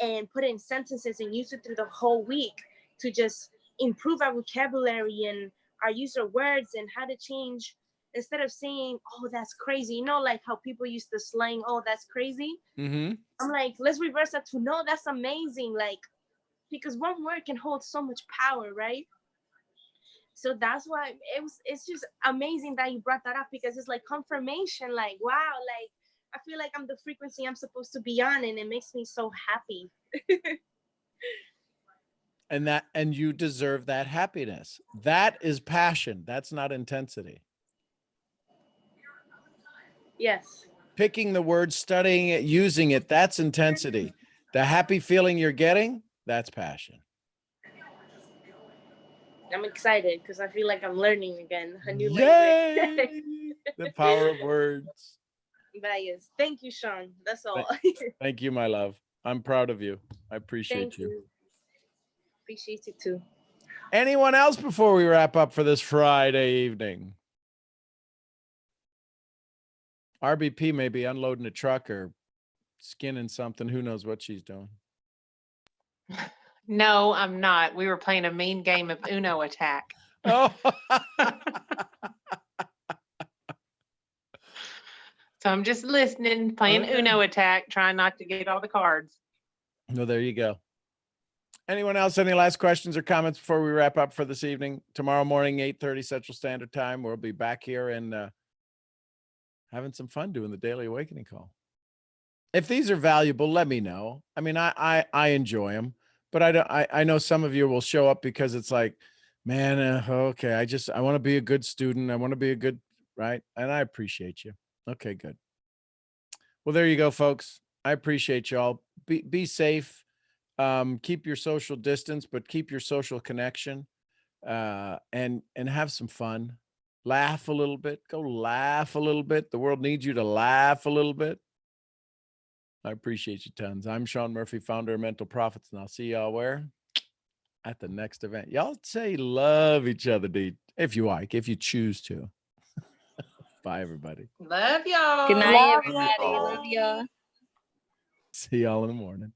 Speaker 9: and put it in sentences and use it through the whole week to just improve our vocabulary and our use of words and how to change instead of saying, oh, that's crazy, you know, like how people used to slang, oh, that's crazy.
Speaker 1: Mm-hmm.
Speaker 9: I'm like, let's reverse that to, no, that's amazing. Like, because one word can hold so much power, right? So that's why it's just amazing that you brought that up, because it's like confirmation, like, wow, like I feel like I'm the frequency I'm supposed to be on, and it makes me so happy.
Speaker 1: And you deserve that happiness. That is passion. That's not intensity.
Speaker 9: Yes.
Speaker 1: Picking the word, studying it, using it, that's intensity. The happy feeling you're getting, that's passion.
Speaker 9: I'm excited because I feel like I'm learning again a new
Speaker 1: Yay!
Speaker 9: language.
Speaker 1: The power of words.
Speaker 9: But yes, thank you, Sean. That's all.
Speaker 1: Thank you, my love. I'm proud of you. I
Speaker 9: Thank
Speaker 1: appreciate you.
Speaker 9: you. Appreciate you too.
Speaker 1: Anyone else before we wrap up for this Friday evening? RBP may be unloading a truck or skinning something. Who knows what she's doing?
Speaker 6: No, I'm not. We were playing a mean game of Uno attack.
Speaker 1: Oh,
Speaker 6: So I'm just listening, playing
Speaker 1: Okay.
Speaker 6: Uno attack, trying not to get all the cards.
Speaker 1: no, there you go. Anyone else? Any last questions or comments before we wrap up for this evening? Tomorrow morning, 8:30 Central Standard Time. We'll be back here and having some fun doing the Daily Awakening call. If these are valuable, let me know. I mean, I enjoy them, but I know some of you will show up because it's like, man, okay, I want to be a good student. I want to be a good, right? And I appreciate you. Okay, good. Well, there you go, folks. I appreciate y'all. Be safe. Keep your social distance, but keep your social connection. And have some fun. Laugh a little bit. Go laugh a little bit. The world needs you to laugh a little bit. I appreciate you tons. I'm Sean Murphy, founder of Mental Profits, and I'll see y'all where? At the next event. Y'all say love each other, dude, if you like, if you choose to. Bye, everybody.
Speaker 6: Love y'all.
Speaker 2: Good night,
Speaker 3: Love you
Speaker 2: everybody.
Speaker 3: all.
Speaker 2: Love ya.
Speaker 1: See y'all in the morning.